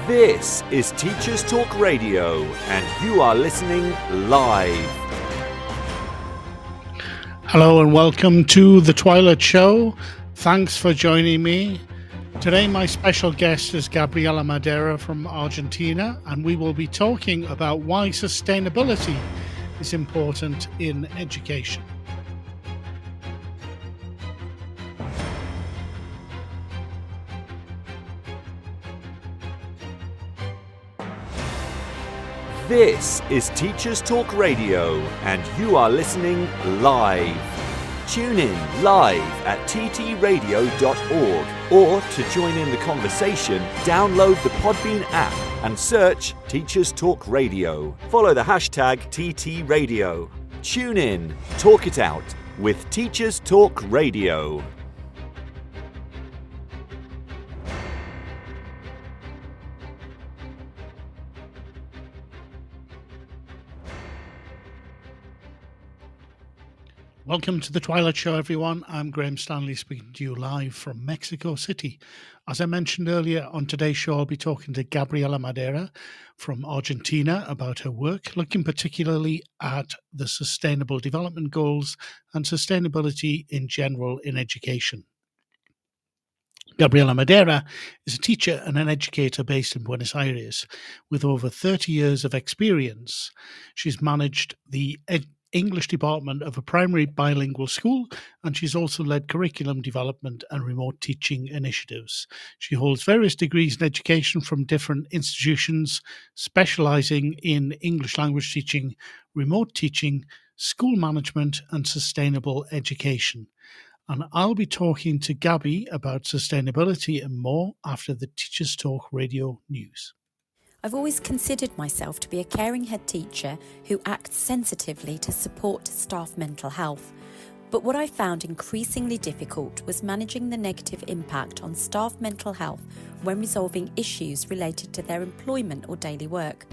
This is Teachers Talk Radio, and you are listening live. Hello and welcome to the Twilight Show. Thanks for joining me. Today my special guest is Gabriela Madeira from Argentina, and we will be talking about why sustainability is important in education. This is Teachers Talk Radio, and you are listening live. Tune in live at ttradio.org, or to join in the conversation, download the Podbean app and search Teachers Talk Radio. Follow the hashtag TTRadio. Tune in, talk it out with Teachers Talk Radio. Welcome to the Twilight Show, everyone. I'm Graham Stanley speaking to you live from Mexico City. As I mentioned earlier, on today's show, I'll be talking to Gabriela Madeira from Argentina about her work, looking particularly at the Sustainable Development Goals and sustainability in general in education. Gabriela Madeira is a teacher and an educator based in Buenos Aires with over 30 years of experience. She's managed the English department of a primary bilingual school, and she's also led curriculum development and remote teaching initiatives. She holds various degrees in education from different institutions, specializing in English language teaching, remote teaching, school management, and sustainable education. And I'll be talking to Gabby about sustainability and more after the Teachers Talk Radio news. I've always considered myself to be a caring head teacher who acts sensitively to support staff mental health. But what I found increasingly difficult was managing the negative impact on staff mental health when resolving issues related to their employment or daily work.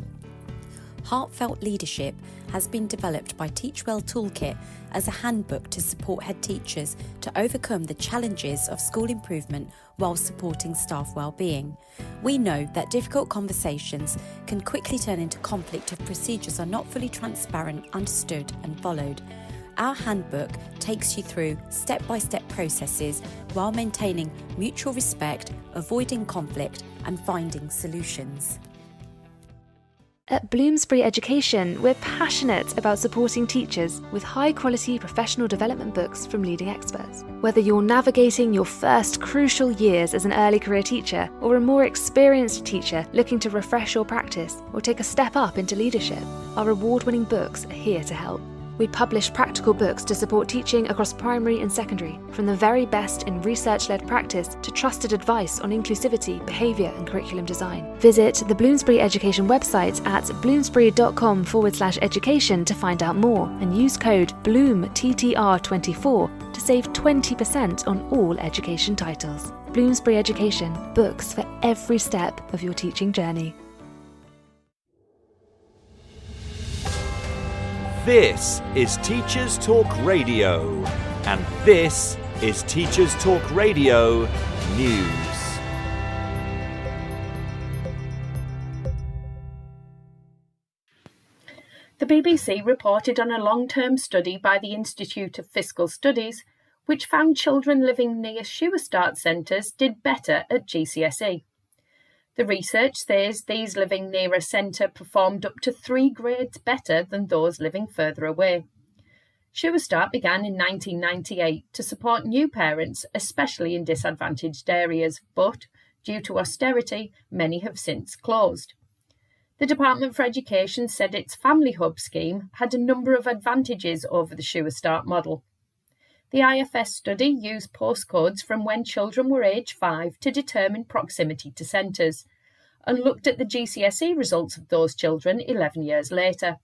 Heartfelt Leadership has been developed by Teachwell Toolkit as a handbook to support head teachers to overcome the challenges of school improvement while supporting staff well-being. We know that difficult conversations can quickly turn into conflict if procedures are not fully transparent, understood and followed. Our handbook takes you through step-by-step processes while maintaining mutual respect, avoiding conflict and finding solutions. At Bloomsbury Education, we're passionate about supporting teachers with high-quality professional development books from leading experts. Whether you're navigating your first crucial years as an early career teacher or a more experienced teacher looking to refresh your practice or take a step up into leadership, our award-winning books are here to help. We publish practical books to support teaching across primary and secondary, from the very best in research-led practice to trusted advice on inclusivity, behaviour and curriculum design. Visit the Bloomsbury Education website at bloomsbury.com/education to find out more and use code BLOOMTTR24 to save 20% on all education titles. Bloomsbury Education, books for every step of your teaching journey. This is Teachers Talk Radio, and this is Teachers Talk Radio News. The BBC reported on a long-term study by the Institute of Fiscal Studies, which found children living near sewer start centres did better at GCSE. The research says these living near a centre performed up to 3 grades better than those living further away. Sewer Start began in 1998 to support new parents, especially in disadvantaged areas, but due to austerity, many have since closed. The Department for Education said its Family Hub scheme had a number of advantages over the Sewer Start model. The IFS study used postcodes from when children were aged 5 to determine proximity to centres, and looked at the GCSE results of those children 11 years later.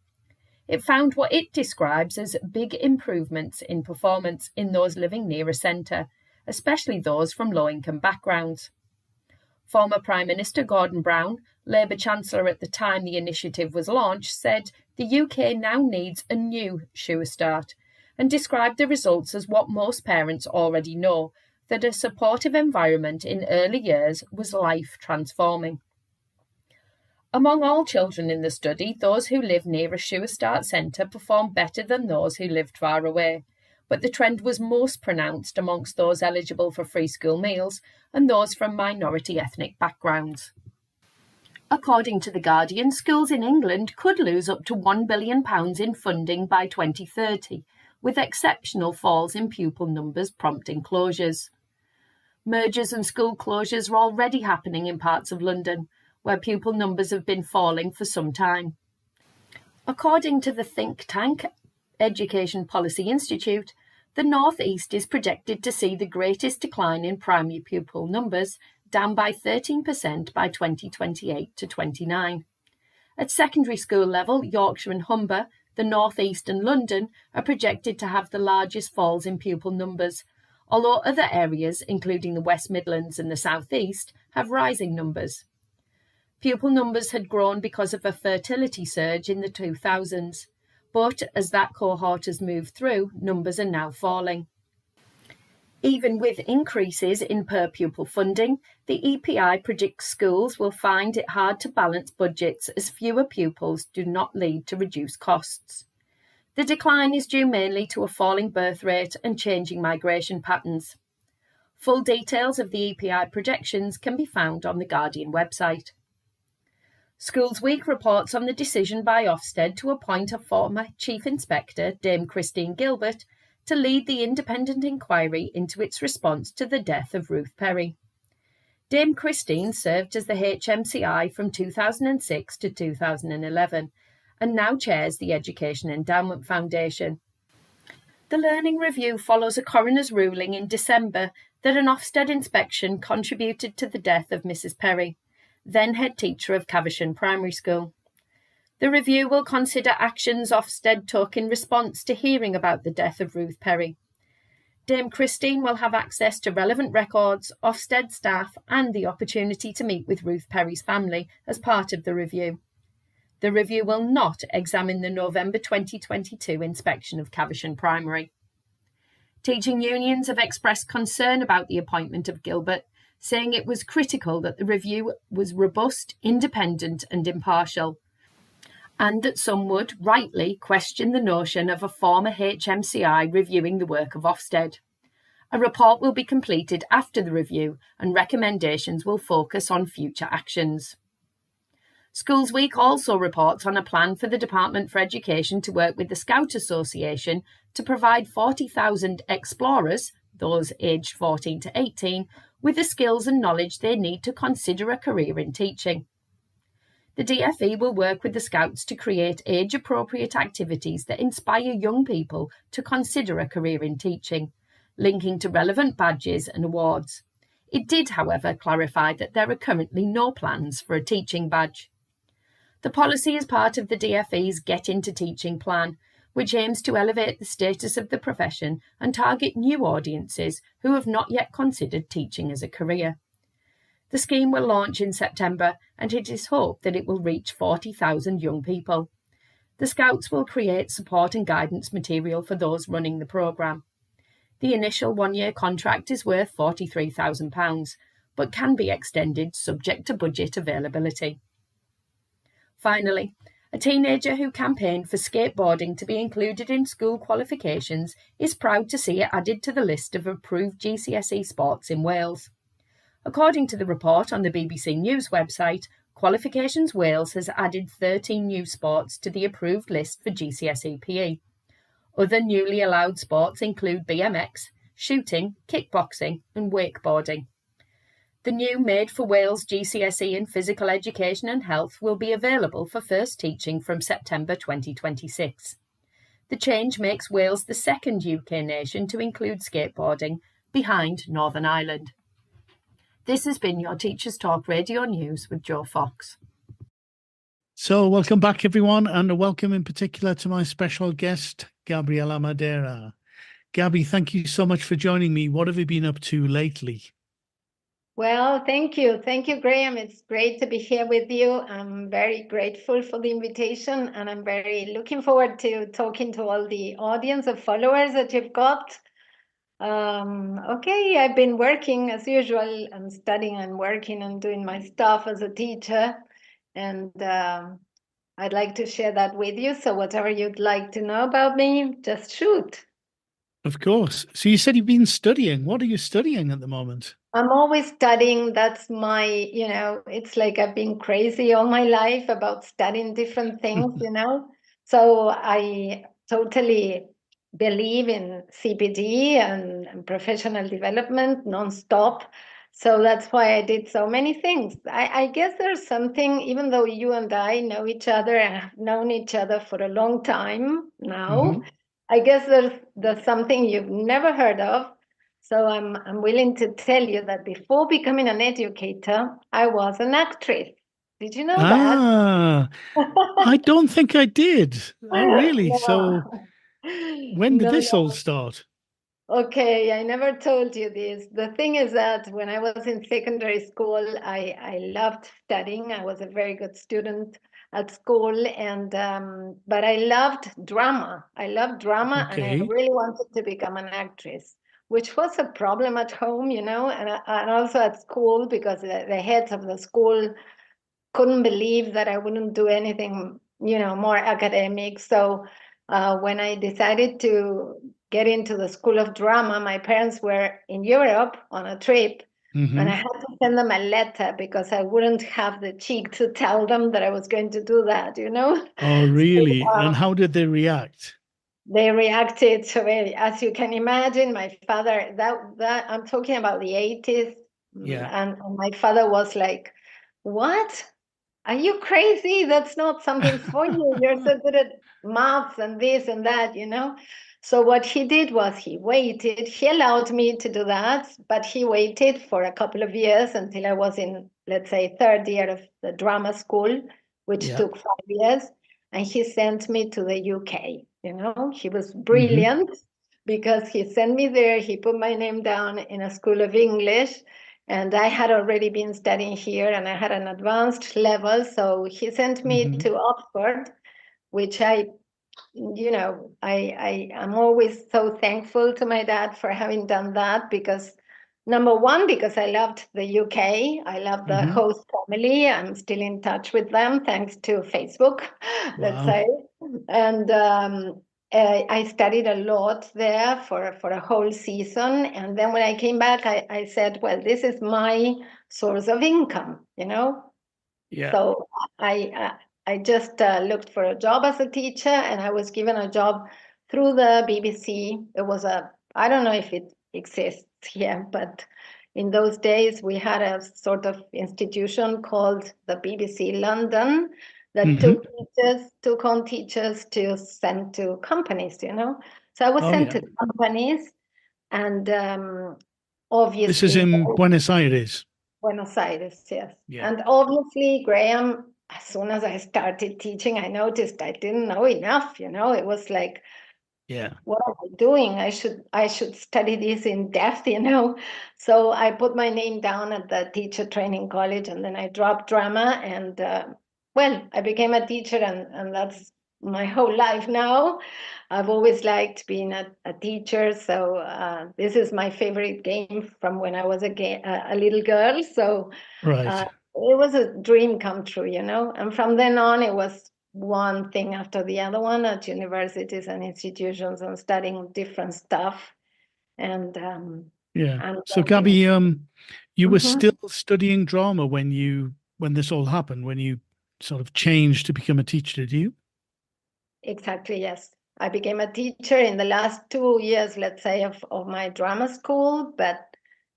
It found what it describes as big improvements in performance in those living near a centre, especially those from low-income backgrounds. Former Prime Minister Gordon Brown, Labour Chancellor at the time the initiative was launched, said the UK now needs a new Sewer Start, and described the results as what most parents already know, that a supportive environment in early years was life-transforming. Among all children in the study, those who live near a Sure Start centre performed better than those who lived far away, but the trend was most pronounced amongst those eligible for free school meals and those from minority ethnic backgrounds. According to The Guardian, schools in England could lose up to £1 billion in funding by 2030, with exceptional falls in pupil numbers prompting closures. Mergers and school closures are already happening in parts of London, where pupil numbers have been falling for some time. According to the think tank Education Policy Institute, the North East is projected to see the greatest decline in primary pupil numbers, down by 13% by 2028 to 29. At secondary school level, Yorkshire and Humber, the North East and London are projected to have the largest falls in pupil numbers, although other areas, including the West Midlands and the South East, have rising numbers. Pupil numbers had grown because of a fertility surge in the 2000s, but as that cohort has moved through, numbers are now falling. Even with increases in per-pupil funding, the EPI predicts schools will find it hard to balance budgets as fewer pupils do not lead to reduced costs. The decline is due mainly to a falling birth rate and changing migration patterns. Full details of the EPI projections can be found on the Guardian website. Schools Week reports on the decision by Ofsted to appoint a former Chief Inspector, Dame Christine Gilbert, to lead the independent inquiry into its response to the death of Ruth Perry. Dame Christine served as the HMCI from 2006 to 2011 and now chairs the Education Endowment Foundation. The Learning Review follows a coroner's ruling in December that an Ofsted inspection contributed to the death of Mrs. Perry, then head teacher of Caversham Primary School. The review will consider actions Ofsted took in response to hearing about the death of Ruth Perry. Dame Christine will have access to relevant records, Ofsted staff, and the opportunity to meet with Ruth Perry's family as part of the review. The review will not examine the November 2022 inspection of Caversham Primary. Teaching unions have expressed concern about the appointment of Gilbert, saying it was critical that the review was robust, independent and impartial, and that some would, rightly, question the notion of a former HMCI reviewing the work of Ofsted. A report will be completed after the review and recommendations will focus on future actions. Schools Week also reports on a plan for the Department for Education to work with the Scout Association to provide 40,000 explorers, those aged 14 to 18, with the skills and knowledge they need to consider a career in teaching. The DFE will work with the Scouts to create age-appropriate activities that inspire young people to consider a career in teaching, linking to relevant badges and awards. It did, however, clarify that there are currently no plans for a teaching badge. The policy is part of the DFE's Get Into Teaching plan, which aims to elevate the status of the profession and target new audiences who have not yet considered teaching as a career. The scheme will launch in September and it is hoped that it will reach 40,000 young people. The Scouts will create support and guidance material for those running the programme. The initial one-year contract is worth £43,000, but can be extended subject to budget availability. Finally, a teenager who campaigned for skateboarding to be included in school qualifications is proud to see it added to the list of approved GCSE sports in Wales. According to the report on the BBC News website, Qualifications Wales has added 13 new sports to the approved list for GCSE PE. Other newly allowed sports include BMX, shooting, kickboxing and wakeboarding. The new Made for Wales GCSE in Physical Education and Health will be available for first teaching from September 2026. The change makes Wales the second UK nation to include skateboarding, behind Northern Ireland. This has been your Teachers Talk Radio News with Joe Fox. So welcome back, everyone, and a welcome in particular to my special guest, Gabriela Madeira. Gabby, thank you so much for joining me. What have you been up to lately? Well, thank you. Thank you, Graham. It's great to be here with you. I'm very grateful for the invitation, and I'm very looking forward to talking to all the audience of followers that you've got. Okay, I've been working as usual and studying and working and doing my stuff as a teacher. and I'd like to share that with you. So whatever you'd like to know about me, just shoot. Of course. So you said you've been studying. What are you studying at the moment? I'm always studying. That's my, it's like I've been crazy all my life about studying different things, So I totally believe in CPD and professional development nonstop. So that's why I did so many things. I guess there's something, even though you and I know each other and have known each other for a long time now, I guess there's something you've never heard of. So I'm willing to tell you that before becoming an educator, I was an actress. Did you know that? I don't think I did. Oh, really? So No. when did No, this all no. start? Okay, I never told you this. The thing is that when I was in secondary school, I loved studying. I was a very good student at school, and but I loved drama. I loved drama, and I Okay. really wanted to become an actress, which was a problem at home, and also at school because the heads of the school couldn't believe that I wouldn't do anything, more academic. So when I decided to get into the School of Drama, my parents were in Europe on a trip, and I had to send them a letter because I wouldn't have the cheek to tell them that I was going to do that, Oh, So, really? And how did they react? they reacted so very, as you can imagine. My father, that I'm talking about the 80s, Yeah. and my father was like, "What? Are you crazy? That's not something for you. You're so good at maths and this and that, So what he did was he waited. He allowed me to do that, but he waited for a couple of years until I was in, let's say, third year of the drama school, which Yeah. took 5 years. And he sent me to the UK. He was Mm-hmm. brilliant because he sent me there. He put my name down in a school of English. And I had already been studying here and I had an advanced level. So he sent me Mm-hmm. to Oxford, which I'm always so thankful to my dad for having done that because number one, because I loved the UK. I love the Mm-hmm. host family. I'm still in touch with them thanks to Facebook, let's Wow. say. And I studied a lot there for a whole season. And then when I came back, I said, well, this is my source of income, Yeah. So I just looked for a job as a teacher, and I was given a job through the BBC. It was I don't know if it exists here, but in those days we had a sort of institution called the BBC London that Mm-hmm. took on teachers to send to companies, So I was Oh, sent yeah. to companies, and This is obviously in Buenos Aires. Buenos Aires, yes. Yeah. And obviously, Graham, as soon as I started teaching, I noticed I didn't know enough, It was like, Yeah. what am I doing? I should study this in depth, So I put my name down at the teacher training college and then I dropped drama and I became a teacher and that's my whole life now. I've always liked being a teacher, so this is my favorite game from when I was a little girl. So Right. it was a dream come true, And from then on, it was one thing after the other one at universities and institutions and studying different stuff. And Yeah. and So then, Gabby, you were Mhm. still studying drama when this all happened, when you sort of changed to become a teacher, did you? Exactly, yes. I became a teacher in the last 2 years, let's say, of my drama school, but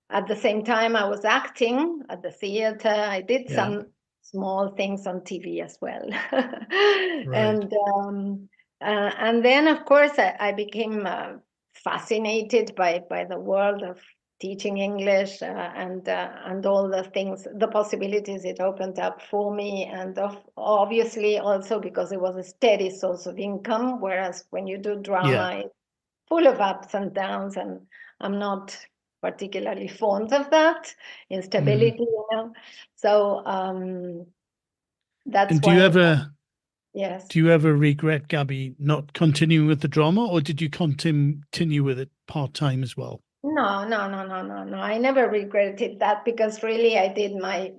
at the same time, I was acting at the theater. I did Yeah. some small things on TV as well. Right. And then, of course, I became fascinated by the world of teaching English and all the things, the possibilities it opened up for me, and obviously also because it was a steady source of income, whereas when you do Yeah. drama, it's full of ups and downs, and I'm not particularly fond of that Mm. instability, So that's And why, do yes. you ever regret, Gabby, not continuing with the drama, or did you continue with it part-time as well? No. I never regretted that because really I did my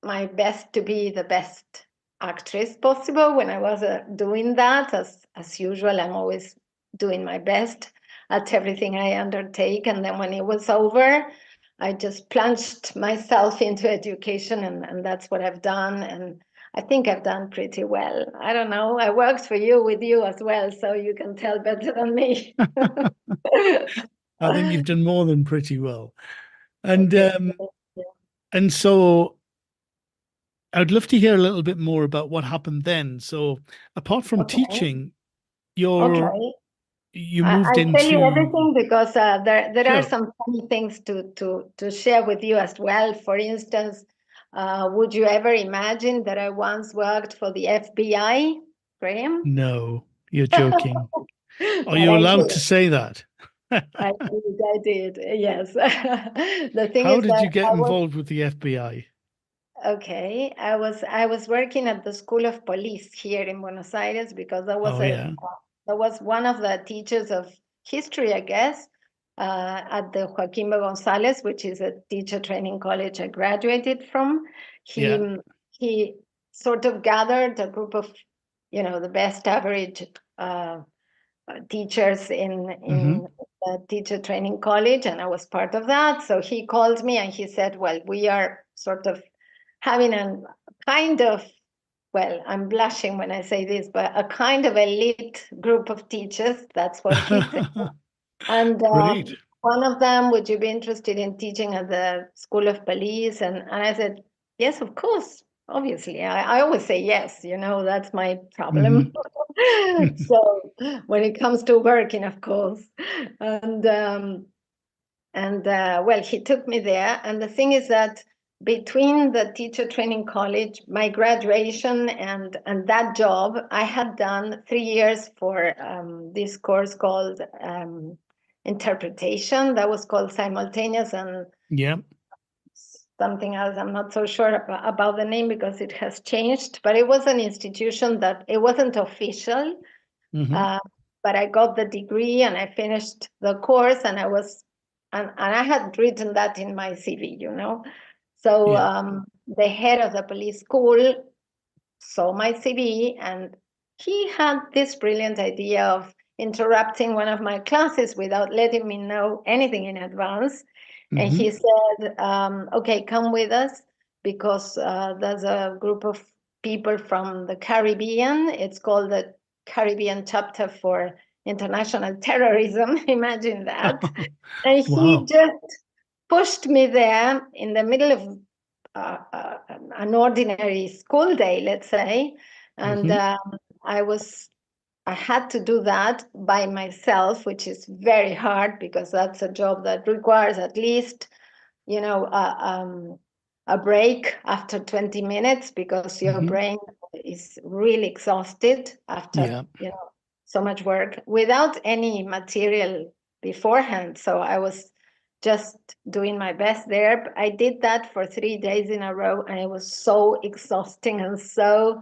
my best to be the best actress possible. When I was doing that, as usual, I'm always doing my best at everything I undertake. And then when it was over, I just plunged myself into education, and that's what I've done. And I think I've done pretty well. I don't know. I worked with you as well, so you can tell better than me. I think you've done more than pretty well. And Okay. and so I'd love to hear a little bit more about what happened then. So apart from Okay. teaching, you moved I'll tell you into everything because there are Sure. some funny things to share with you as well. For instance, would you ever imagine that I once worked for the FBI, Graham? No, you're joking. Are But you I allowed did. to say that? I did. Yes. The thing How is did that you get I was involved with the FBI? okay. I was working at the School of Police here in Buenos Aires because Oh yeah. that was one of the teachers of history, I guess, at the Joaquín B. González, which is a teacher training college I graduated from. He Yeah. he sort of gathered a group of, the best average teachers in the teacher training college, and I was part of that. So he called me and he said, "Well, we are sort of having a kind of, well, I'm blushing when I say this, but a kind of elite group of teachers." That's what he said. And Great. one of them, "Would you be interested in teaching at the School of Police?" And I said, "Yes, of course. Obviously, I always say yes, that's my problem." So when it comes to working, of course. And well, he took me there. And the thing is that between the teacher training college, my graduation, and that job, I had done 3 years for this course called interpretation. That was called simultaneous and Yeah. something else. I'm not so sure about the name because it has changed, but it was an institution that it wasn't official. But I got the degree and I finished the course, and I had written that in my CV. So Yeah. the head of the police school saw my CV, and he had this brilliant idea of interrupting one of my classes without letting me know anything in advance. And he said, "Okay, come with us because there's a group of people from the Caribbean. It's called the Caribbean Chapter for International Terrorism." Imagine that. And he Wow. just pushed me there in the middle of an ordinary school day, let's say. And I had to do that by myself, which is very hard because that's a job that requires at least, a break after 20 minutes because your brain is really exhausted after, Yeah. so much work without any material beforehand. So I was just doing my best there. I did that for 3 days in a row, and it was so exhausting and so,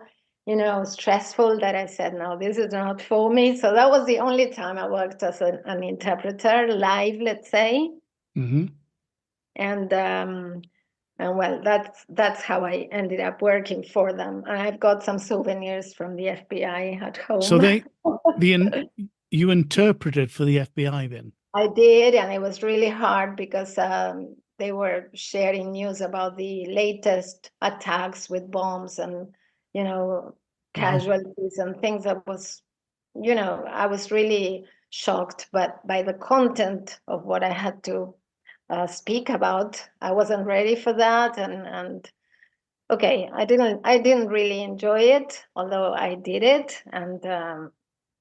stressful that I said, "No, this is not for me." So that was the only time I worked as an interpreter live, let's say. And well, that's how I ended up working for them. And I've got some souvenirs from the FBI at So home. you interpreted for the FBI then? I did, and it was really hard because they were sharing news about the latest attacks with bombs and, casualties and things that was, I was really shocked, but by the content of what I had to speak about. I wasn't ready for that, and okay, I didn't really enjoy it, although I did it, and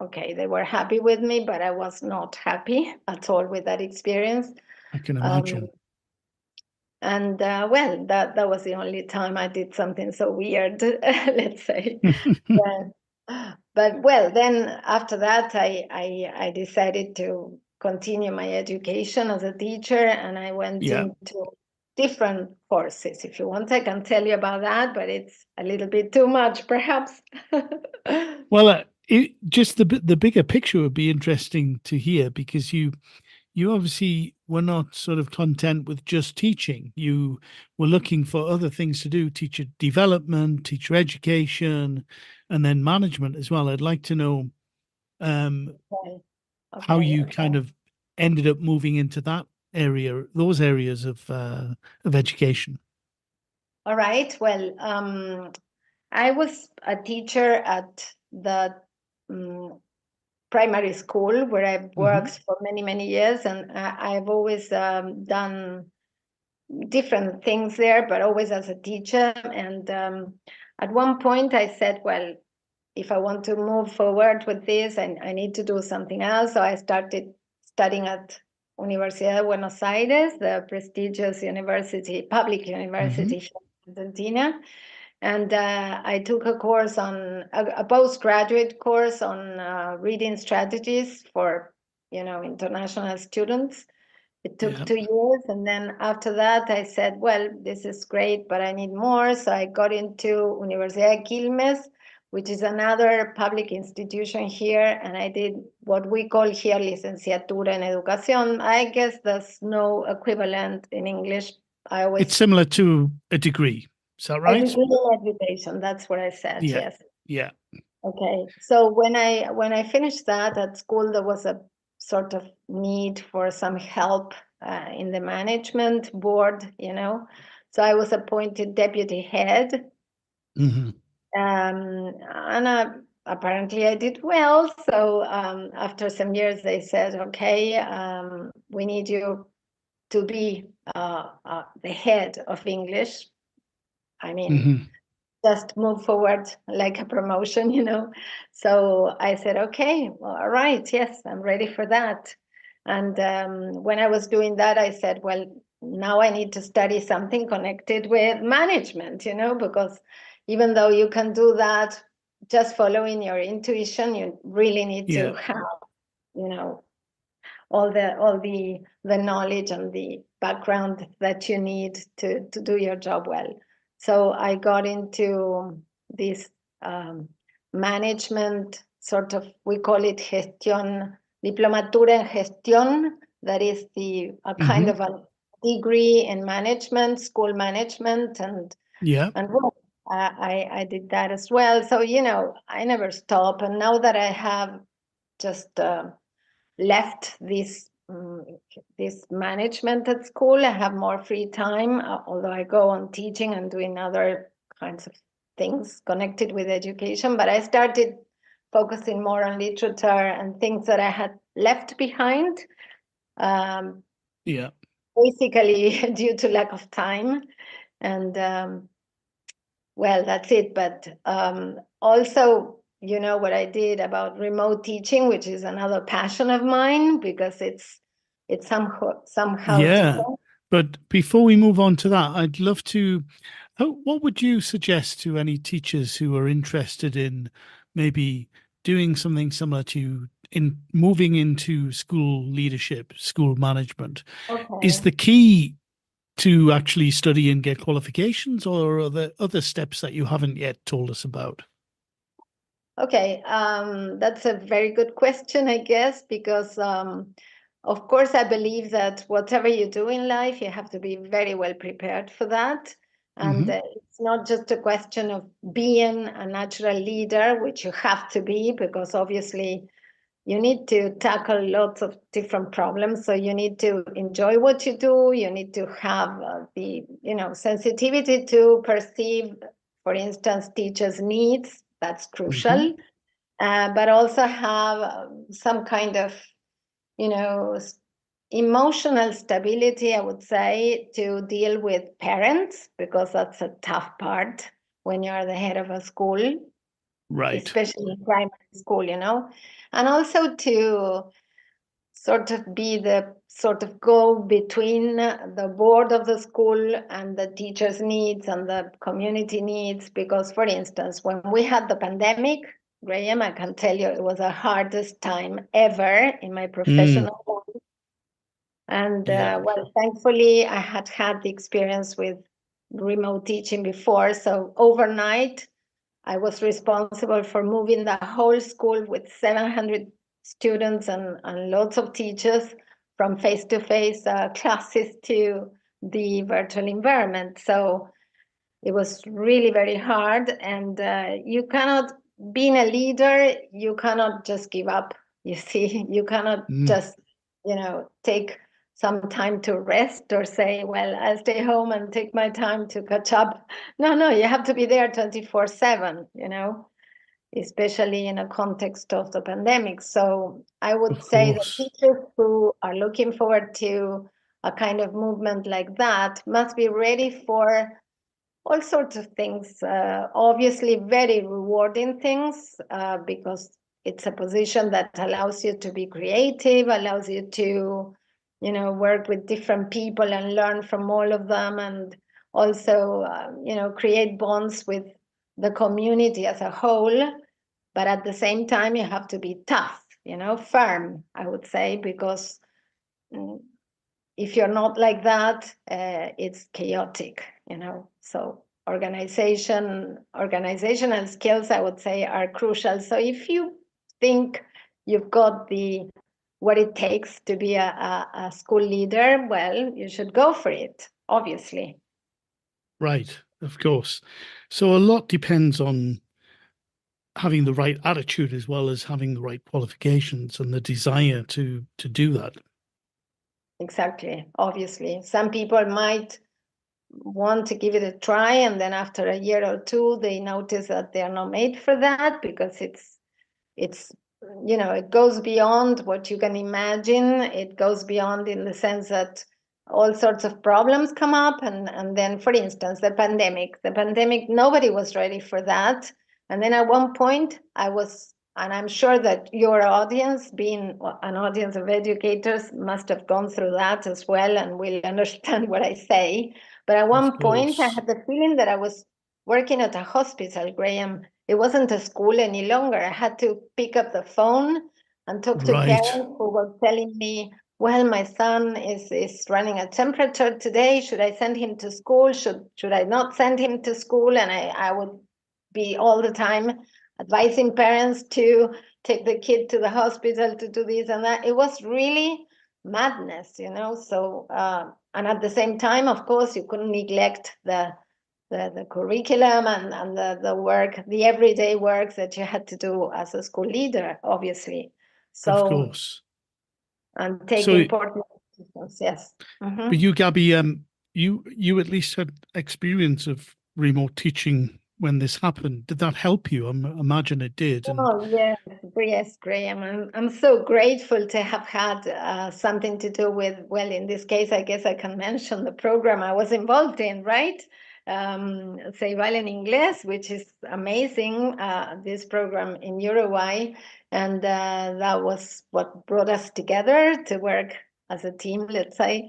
okay, they were happy with me, but I was not happy at all with that experience. I can imagine. And well, that was the only time I did something so weird, let's say. But well, then after that, I decided to continue my education as a teacher, and I went into different courses. If you want, I can tell you about that, but it's a little bit too much, perhaps. Well, just the bigger picture would be interesting to hear because you you obviously were not sort of content with just teaching. You were looking for other things to do, teacher development, teacher education, and then management as well. I'd like to know Okay. how Okay. you Okay. kind of ended up moving into that area, those areas of education. All right. Well, I was a teacher at the primary school where I worked for many, many years, and I've always done different things there, but always as a teacher. And at one point I said, well, if I want to move forward with this, I need to do something else. So I started studying at Universidad de Buenos Aires, the prestigious university, public university here in Argentina. And I took a course on a postgraduate course on reading strategies for, international students. It took 2 years, and then after that I said, well, this is great, but I need more. So I got into Universidad de Quilmes, which is another public institution here, and I did what we call here licenciatura en educación. I guess there's no equivalent in English. It's similar to a degree. Is that right? A degree in education. That's what I said. Yeah. Yes. Yeah. Okay. So when I finished that at school, there was a sort of need for some help in the management board, So I was appointed deputy head. And apparently I did well. So after some years, they said, okay, we need you to be the head of English. I mean, just move forward like a promotion, So I said, okay, well, all right, yes, I'm ready for that. And when I was doing that, I said, well, now I need to study something connected with management, because even though you can do that just following your intuition, you really need to have, all the knowledge and the background that you need to do your job well. So I got into this management sort of, we call it diplomatura en gestión. That is a kind of a degree in management, school management, and well, I did that as well. So I never stop. And now that I have just left this management at school, I have more free time, although I go on teaching and doing other kinds of things connected with education. But I started focusing more on literature and things that I had left behind. Basically due to lack of time. And well, that's it. But also, what I did about remote teaching, which is another passion of mine, because it's somehow different. But before we move on to that, I'd love to, what would you suggest to any teachers who are interested in maybe doing something similar to in moving into school leadership, school management? Okay. Is the key to actually study and get qualifications, or are there other steps that you haven't yet told us about? Okay, that's a very good question, I guess, because of course I believe that whatever you do in life, you have to be very well prepared for that. And it's not just a question of being a natural leader, which you have to be, because obviously you need to tackle lots of different problems. So you need to enjoy what you do. You need to have the sensitivity to perceive, for instance, teachers' needs. That's crucial. But also have some kind of, emotional stability, I would say, to deal with parents, because that's a tough part when you're the head of a school, right? Especially in primary school, and also to sort of be the sort of go between the board of the school and the teachers' needs and the community needs. Because, for instance, when we had the pandemic, Graham, I can tell you it was the hardest time ever in my professional life. And well, thankfully, I had the experience with remote teaching before. So overnight, I was responsible for moving the whole school with 700 students and lots of teachers from face-to-face classes to the virtual environment. So it was really very hard, and you cannot, being a leader, you cannot just give up. You see, you cannot just, take some time to rest or say, well, I'll stay home and take my time to catch up. No, you have to be there 24/7, especially in a context of the pandemic. So I would say that teachers who are looking forward to a kind of movement like that must be ready for all sorts of things, obviously very rewarding things, because it's a position that allows you to be creative, allows you to, work with different people and learn from all of them, and also, create bonds with the community as a whole. But at the same time, you have to be tough, firm, I would say, because if you're not like that, it's chaotic, So organizational skills, I would say, are crucial. So if you think you've got what it takes to be a school leader, well, you should go for it, obviously. Right, of course. So a lot depends on having the right attitude as well as having the right qualifications and the desire to do that. Exactly. Obviously, some people might want to give it a try, and then after a year or two, they notice that they are not made for that, because it's it goes beyond what you can imagine. It goes beyond in the sense that all sorts of problems come up, and then, for instance, the pandemic, nobody was ready for that. And then at one point I was, and I'm sure that your audience, being an audience of educators, must have gone through that as well and will understand what I say. But at one point I had the feeling that I was working at a hospital, Graham. It wasn't a school any longer. I had to pick up the phone and talk to parents who were telling me, well, my son is running a temperature today. Should I send him to school? Should I not send him to school? And I would be all the time advising parents to take the kid to the hospital to do this and that. It was really madness, So, and at the same time, of course, you couldn't neglect the curriculum and the work, the everyday work that you had to do as a school leader, obviously. So, of course. And take important decisions, yes. Mm-hmm. But you, Gabby, you at least had experience of remote teaching when this happened. Did that help you? I imagine it did. Oh, yes, Graham. I'm so grateful to have had something to do with, well, in this case, I guess I can mention the program I was involved in, right? Se Vale en Inglés, which is amazing, this program in Uruguay. And that was what brought us together to work as a team, let's say.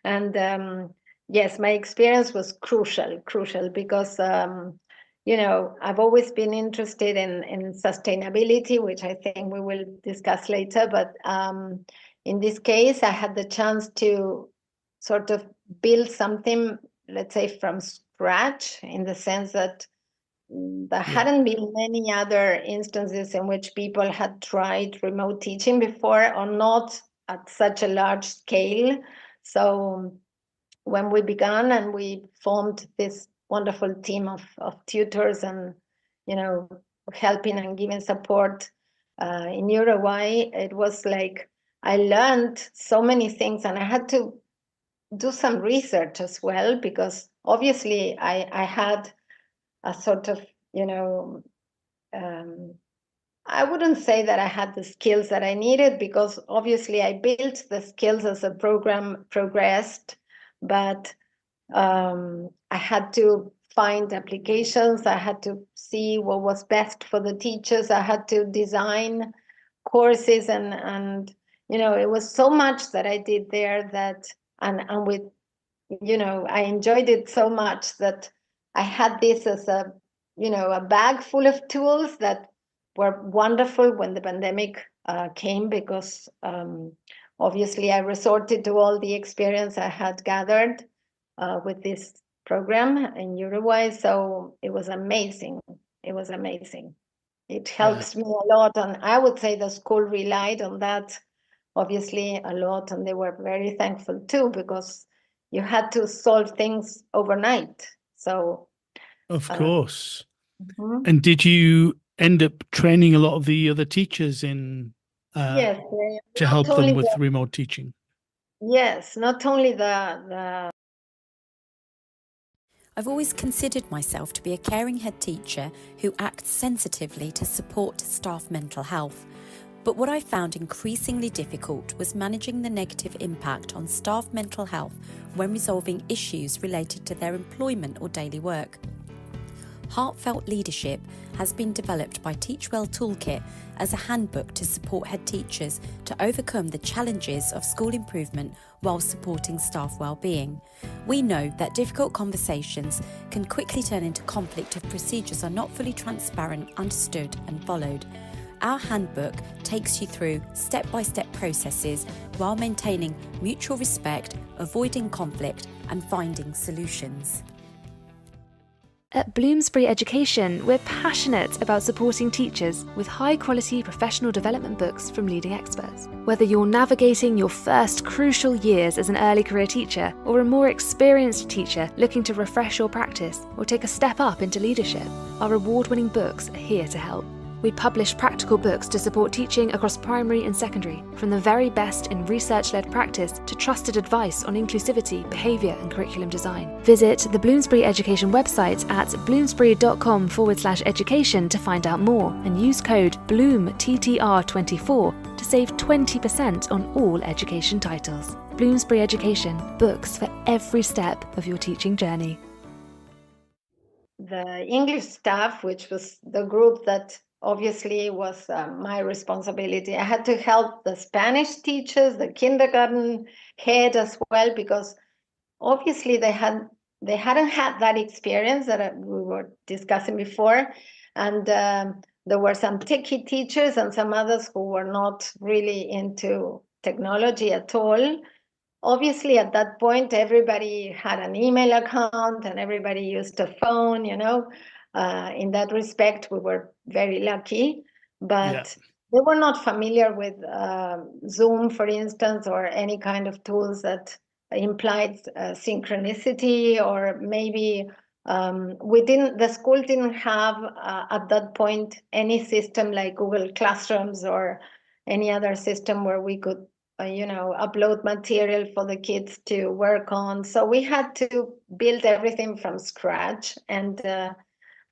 And yes, my experience was crucial because I've always been interested in sustainability, which I think we will discuss later. But in this case, I had the chance to sort of build something, let's say, from scratch, in the sense that there hadn't been many other instances in which people had tried remote teaching before, or not at such a large scale. So when we began and we formed this wonderful team of tutors and, helping and giving support in Uruguay, it was like I learned so many things, and I had to do some research as well, because obviously I had a sort of, I wouldn't say that I had the skills that I needed, because obviously I built the skills as the program progressed, but I had to find applications. I had to see what was best for the teachers. I had to design courses, and it was so much that I did there that, and with, I enjoyed it so much that I had this as a bag full of tools that were wonderful when the pandemic came, because obviously I resorted to all the experience I had gathered with this program in Uruguay. So it was amazing. It helps me a lot, and I would say the school relied on that obviously a lot, and they were very thankful too, because you had to solve things overnight. So, Of course. mhm. And did you end up training a lot of the other teachers in Yes, to not help them only with remote teaching? yes, not only the I've always considered myself to be a caring head teacher who acts sensitively to support staff mental health. But what I found increasingly difficult was managing the negative impact on staff mental health when resolving issues related to their employment or daily work. Heartfelt Leadership has been developed by Teachwell Toolkit as a handbook to support head teachers to overcome the challenges of school improvement while supporting staff well-being. We know that difficult conversations can quickly turn into conflict if procedures are not fully transparent, understood and followed. Our handbook takes you through step-by-step processes while maintaining mutual respect, avoiding conflict and finding solutions. At Bloomsbury Education, we're passionate about supporting teachers with high-quality professional development books from leading experts. Whether you're navigating your first crucial years as an early career teacher or a more experienced teacher looking to refresh your practice or take a step up into leadership, our award-winning books are here to help. We publish practical books to support teaching across primary and secondary, from the very best in research-led practice to trusted advice on inclusivity, behaviour and curriculum design. Visit the Bloomsbury Education website at bloomsbury.com/education to find out more and use code BLOOMTTR24 to save 20% on all education titles. Bloomsbury Education, books for every step of your teaching journey. the English staff, which was the group that obviously was my responsibility. I had to help the Spanish teachers, the kindergarten head as well, because obviously they hadn't had that experience that we were discussing before, and there were some techie teachers and some others who were not really into technology at all. Obviously, at that point, everybody had an email account and everybody used a phone, in that respect, we were very lucky, but they were not familiar with Zoom, for instance, or any kind of tools that implied synchronicity, or maybe the school didn't have at that point any system like Google Classrooms or any other system where we could upload material for the kids to work on. So we had to build everything from scratch. And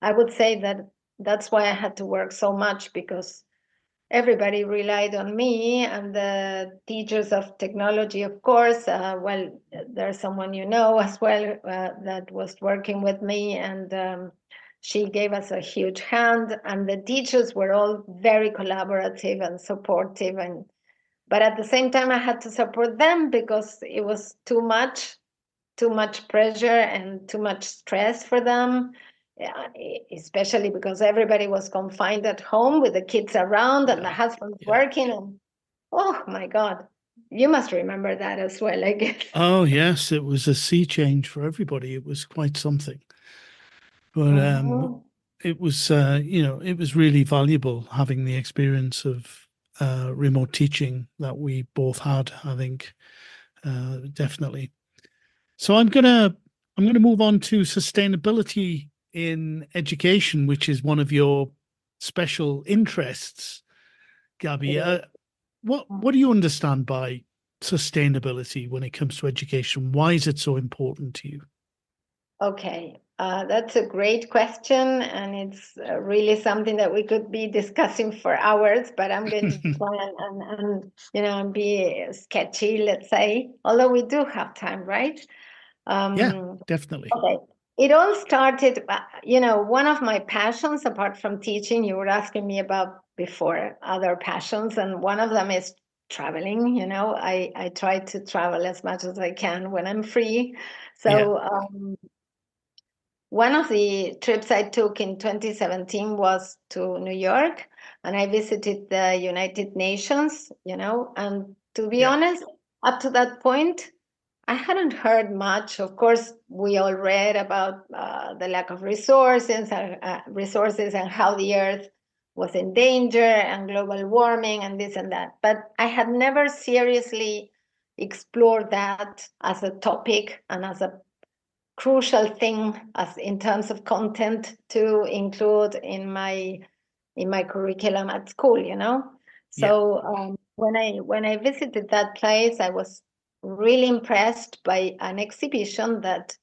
I would say that that's why I had to work so much, because everybody relied on me, and the teachers of technology, of course. There's someone as well that was working with me, and she gave us a huge hand. And the teachers were all very collaborative and supportive, but at the same time, I had to support them because it was too much pressure and too much stress for them, especially because everybody was confined at home with the kids around and the husband working. And oh my God, you must remember that as well, I guess. Oh, yes, it was a sea change for everybody. It was quite something. But it was, it was really valuable having the experience of remote teaching that we both had, I think, definitely. So I'm gonna move on to sustainability in education, which is one of your special interests, Gabby. What do you understand by sustainability when it comes to education? Why is it so important to you? Okay, that's a great question, and it's really something that we could be discussing for hours, but I'm going to try and be sketchy, let's say, although we do have time, right? Yeah, definitely. Okay. It all started, one of my passions, apart from teaching, you were asking me about before other passions, and one of them is traveling. I try to travel as much as I can when I'm free. So one of the trips I took in 2017 was to New York, and I visited the United Nations, and to be honest, up to that point, I hadn't heard much. Of course, we all read about the lack of resources and how the earth was in danger and global warming and this and that. But I had never seriously explored that as a topic and as a crucial thing as in terms of content to include in my curriculum at school, you know. So when I visited that place, I was really impressed by an exhibition that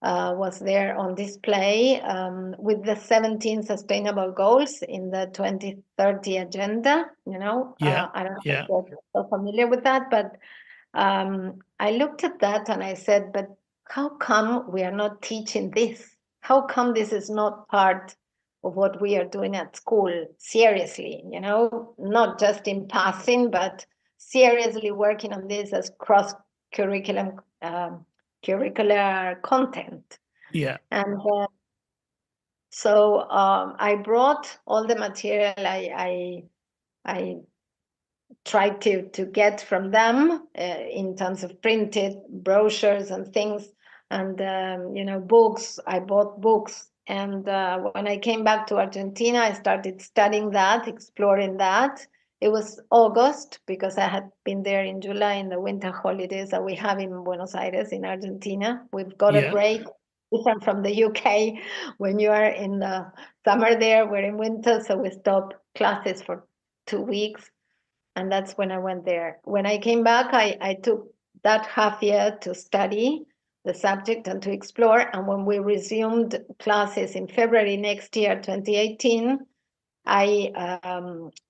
was there on display with the 17 sustainable goals in the 2030 agenda. You know, I don't know if you're so familiar with that, but I looked at that and I said, but how come we are not teaching this? How come this is not part of what we are doing at school seriously, you know, not just in passing, but seriously working on this as cross-curriculum curricular content. Yeah. And so I brought all the material I tried to get from them in terms of printed brochures and things, and you know, books. I bought books, and when I came back to Argentina, I started studying that, exploring that. It was August because I had been there in July in the winter holidays that we have in Buenos Aires in Argentina. We've got a break, different from the UK. When you are in the summer there, we're in winter, so we stop classes for 2 weeks. And that's when I went there. When I came back, I took that half year to study the subject and to explore. And when we resumed classes in February next year, 2018,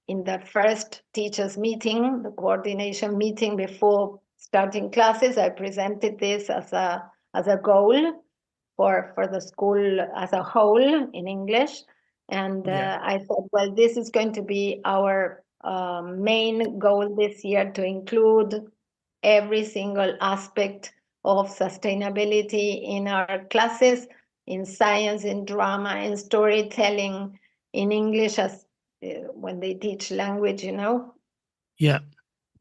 in the first teachers meeting, the coordination meeting before starting classes, I presented this as a goal for the school as a whole in English. And I thought, well, this is going to be our main goal this year, to include every single aspect of sustainability in our classes, in science, in drama, in storytelling, in English, as when they teach language, you know. Yeah.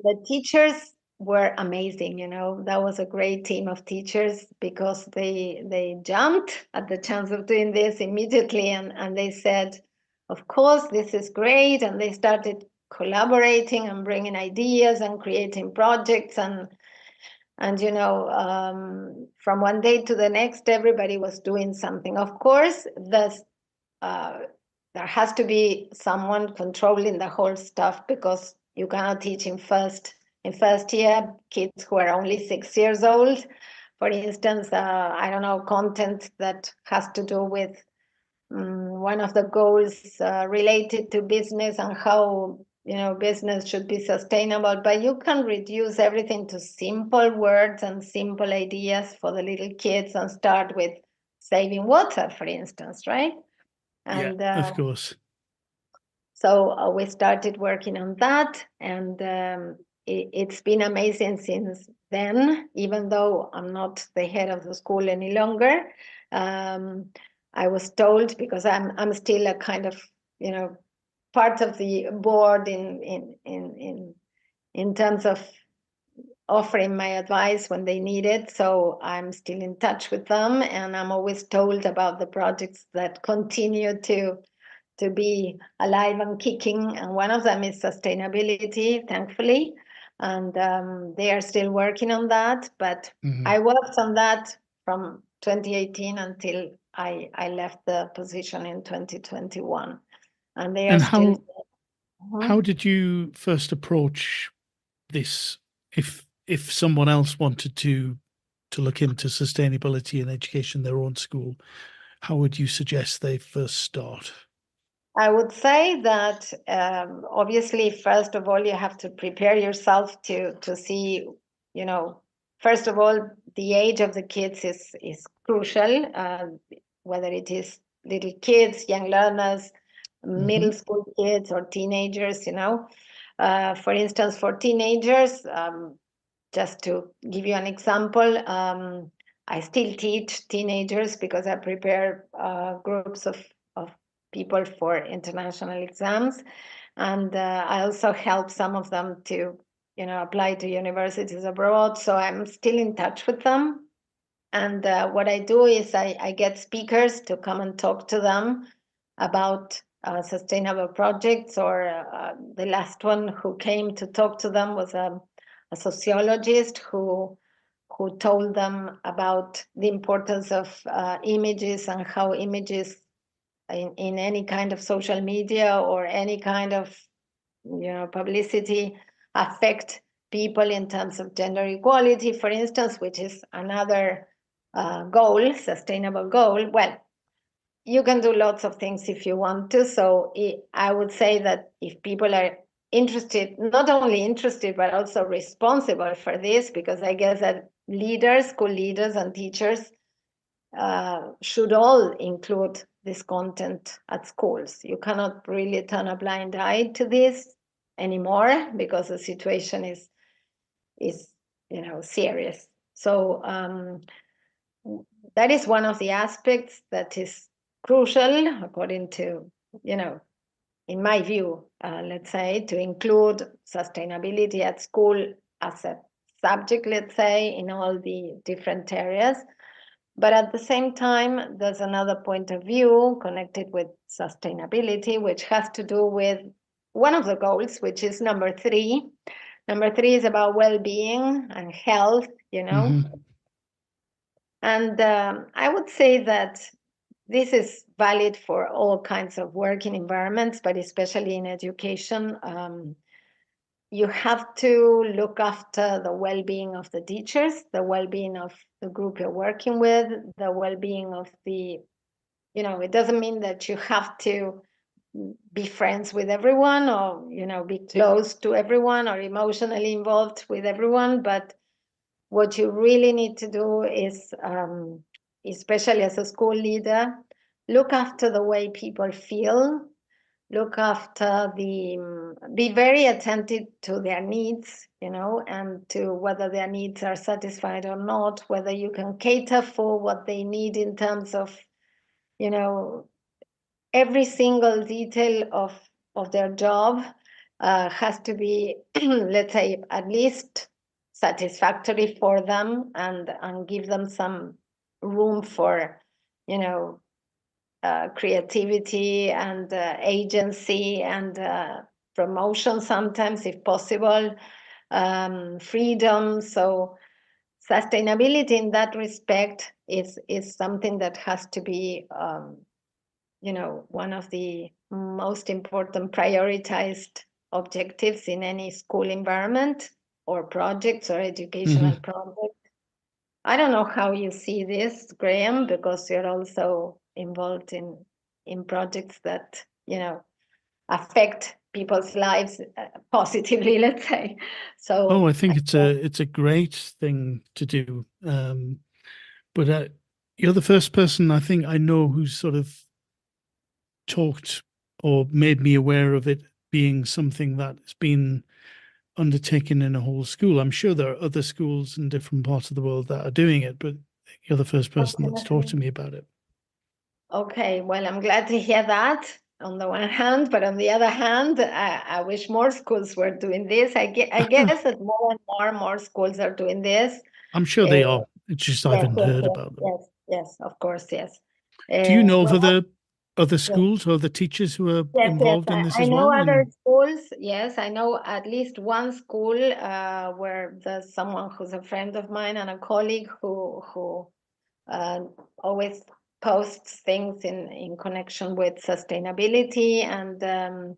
The teachers were amazing, you know. That was a great team of teachers because they jumped at the chance of doing this immediately, and they said, of course, this is great, and they started collaborating and bringing ideas and creating projects, and you know, from one day to the next, everybody was doing something. Of course, there has to be someone controlling the whole stuff, because you cannot teach in first year kids who are only 6 years old. For instance, I don't know, content that has to do with one of the goals related to business and how, you know, business should be sustainable, but you can reduce everything to simple words and simple ideas for the little kids and start with saving water, for instance, right? And of course. So we started working on that, and it's been amazing since then, even though I'm not the head of the school any longer. I was told, because I'm still a kind of, you know, part of the board in terms of offering my advice when they need it. So I'm still in touch with them, and I'm always told about the projects that continue to be alive and kicking. And one of them is sustainability, thankfully. And they are still working on that. But I worked on that from 2018 until I left the position in 2021. And they are still. How did you first approach this? If someone else wanted to look into sustainability in education in their own school, how would you suggest they first start? I would say that obviously, first of all, you have to prepare yourself to see, you know, first of all, the age of the kids is crucial, whether it is little kids, young learners, middle school kids, or teenagers, you know. For instance, for teenagers, just to give you an example, I still teach teenagers because I prepare groups of people for international exams, and I also help some of them to, you know, apply to universities abroad. So I'm still in touch with them, and what I do is I get speakers to come and talk to them about sustainable projects, or the last one who came to talk to them was a sociologist who told them about the importance of images and how images in any kind of social media or any kind of publicity affect people in terms of gender equality, for instance, which is another goal, sustainable goal. Well, you can do lots of things if you want to. So I would say that if people are interested, not only interested, but also responsible for this, because I guess that leaders, school leaders and teachers should all include this content at schools. You cannot really turn a blind eye to this anymore because the situation is serious. So that is one of the aspects that is crucial, according to, in my view, let's say, to include sustainability at school as a subject, let's say, in all the different areas. But at the same time, there's another point of view connected with sustainability, which has to do with one of the goals, which is number 3. Number 3 is about well-being and health, Mm-hmm. And I would say that this is valid for all kinds of working environments, but especially in education. You have to look after the well-being of the teachers, the well-being of the group you're working with, the well-being of the, it doesn't mean that you have to be friends with everyone or, be close to everyone or emotionally involved with everyone. But what you really need to do is, especially as a school leader, look after the way people feel, look after be very attentive to their needs, and to whether their needs are satisfied or not, whether you can cater for what they need in terms of, every single detail of their job has to be, let's say, at least satisfactory for them and give them some room for, creativity and agency and promotion sometimes, if possible, freedom. So sustainability in that respect is something that has to be, one of the most important prioritized objectives in any school environment or projects or educational projects. I don't know how you see this, Graham, because you're also involved in projects that, affect people's lives positively, let's say. So I think it's a great thing to do. But you're the first person I think I know who's sort of talked or made me aware of it being something that's been undertaken in a whole school. I'm sure there are other schools in different parts of the world that are doing it, but you're the first person that's talked to me about it. Okay, well, I'm glad to hear that on the one hand, but on the other hand, I wish more schools were doing this. I guess that more and more schools are doing this. I'm sure they are. It's just I haven't heard about them. Yes, of course, yes. Do you know of other schools or the teachers who are involved in this as well? I know other schools. Yes, I know at least one school where there's someone who's a friend of mine and a colleague who always posts things in connection with sustainability. And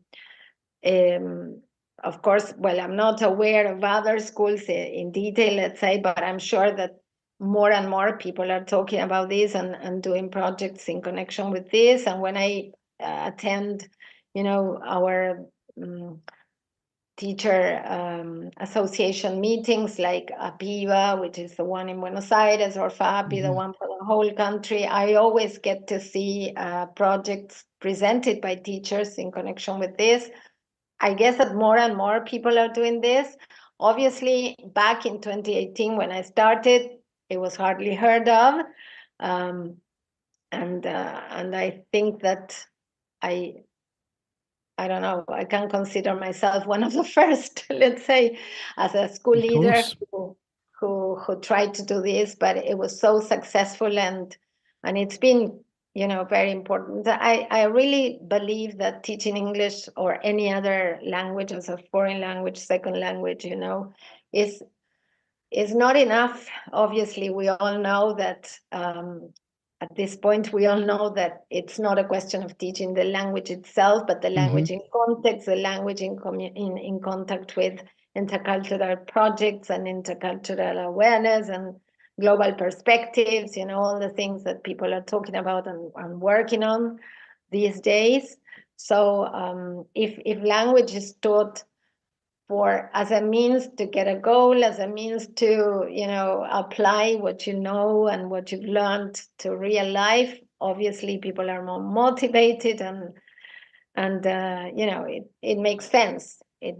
of course, well, I'm not aware of other schools in detail, let's say, but I'm sure that more and more people are talking about this and doing projects in connection with this. And when I attend, our teacher association meetings like APIVA, which is the one in Buenos Aires, or FAPI, the one for the whole country, I always get to see projects presented by teachers in connection with this. I guess that more and more people are doing this. Obviously, back in 2018, when I started, it was hardly heard of. And I think that I don't know, I can consider myself one of the first, let's say, as a school leader who tried to do this, but it was so successful and it's been very important. I really believe that teaching English or any other language as a foreign language, second language, is not enough. Obviously, we all know that at this point, we all know that it's not a question of teaching the language itself, but the language in context, the language in contact with intercultural projects and intercultural awareness and global perspectives, all the things that people are talking about and working on these days. So if language is taught as a means to get a goal, as a means to, apply what you know and what you've learned to real life, obviously people are more motivated and it makes sense. It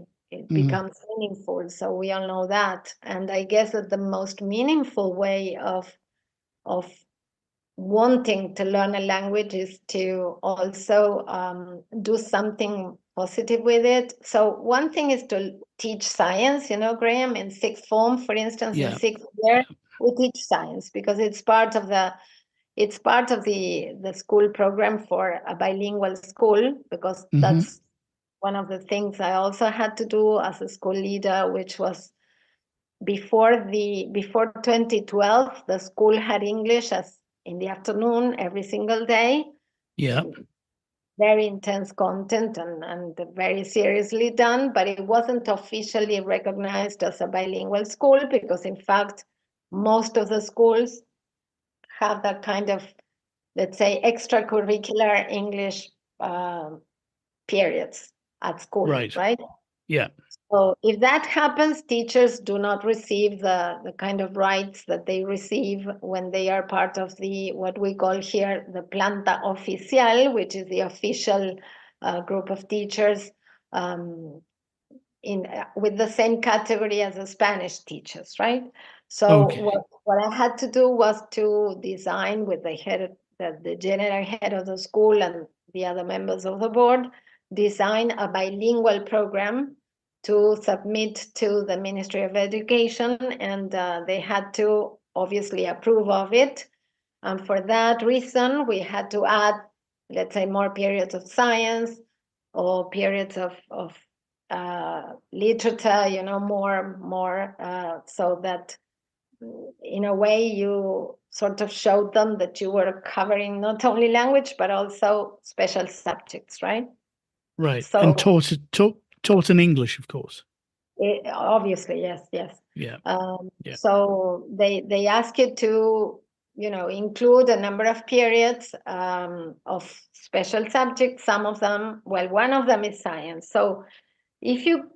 becomes meaningful. So we all know that. And I guess that the most meaningful way of wanting to learn a language is to also do something positive with it. So one thing is to teach science, Graham, in sixth form, for instance, in sixth year, we teach science because it's part of the school program for a bilingual school, because that's one of the things I also had to do as a school leader, which was before 2012, the school had English as in the afternoon every single day. Yeah. Very intense content and very seriously done, but it wasn't officially recognized as a bilingual school because, in fact, most of the schools have that kind of, let's say, extracurricular English periods at school, right? Yeah. So if that happens, teachers do not receive the kind of rights that they receive when they are part of what we call here the planta oficial, which is the official group of teachers with the same category as the Spanish teachers, right? So what I had to do was to design with the general head of the school and the other members of the board, design a bilingual program to submit to the Ministry of Education, and they had to obviously approve of it. And for that reason, we had to add, let's say, more periods of science or periods of literature, more so that in a way you sort of showed them that you were covering not only language, but also special subjects, right? Right. So, and taught in English, of course. Obviously, yes. Yeah. So they ask you to, include a number of periods of special subjects. Some of them, one of them is science. So if you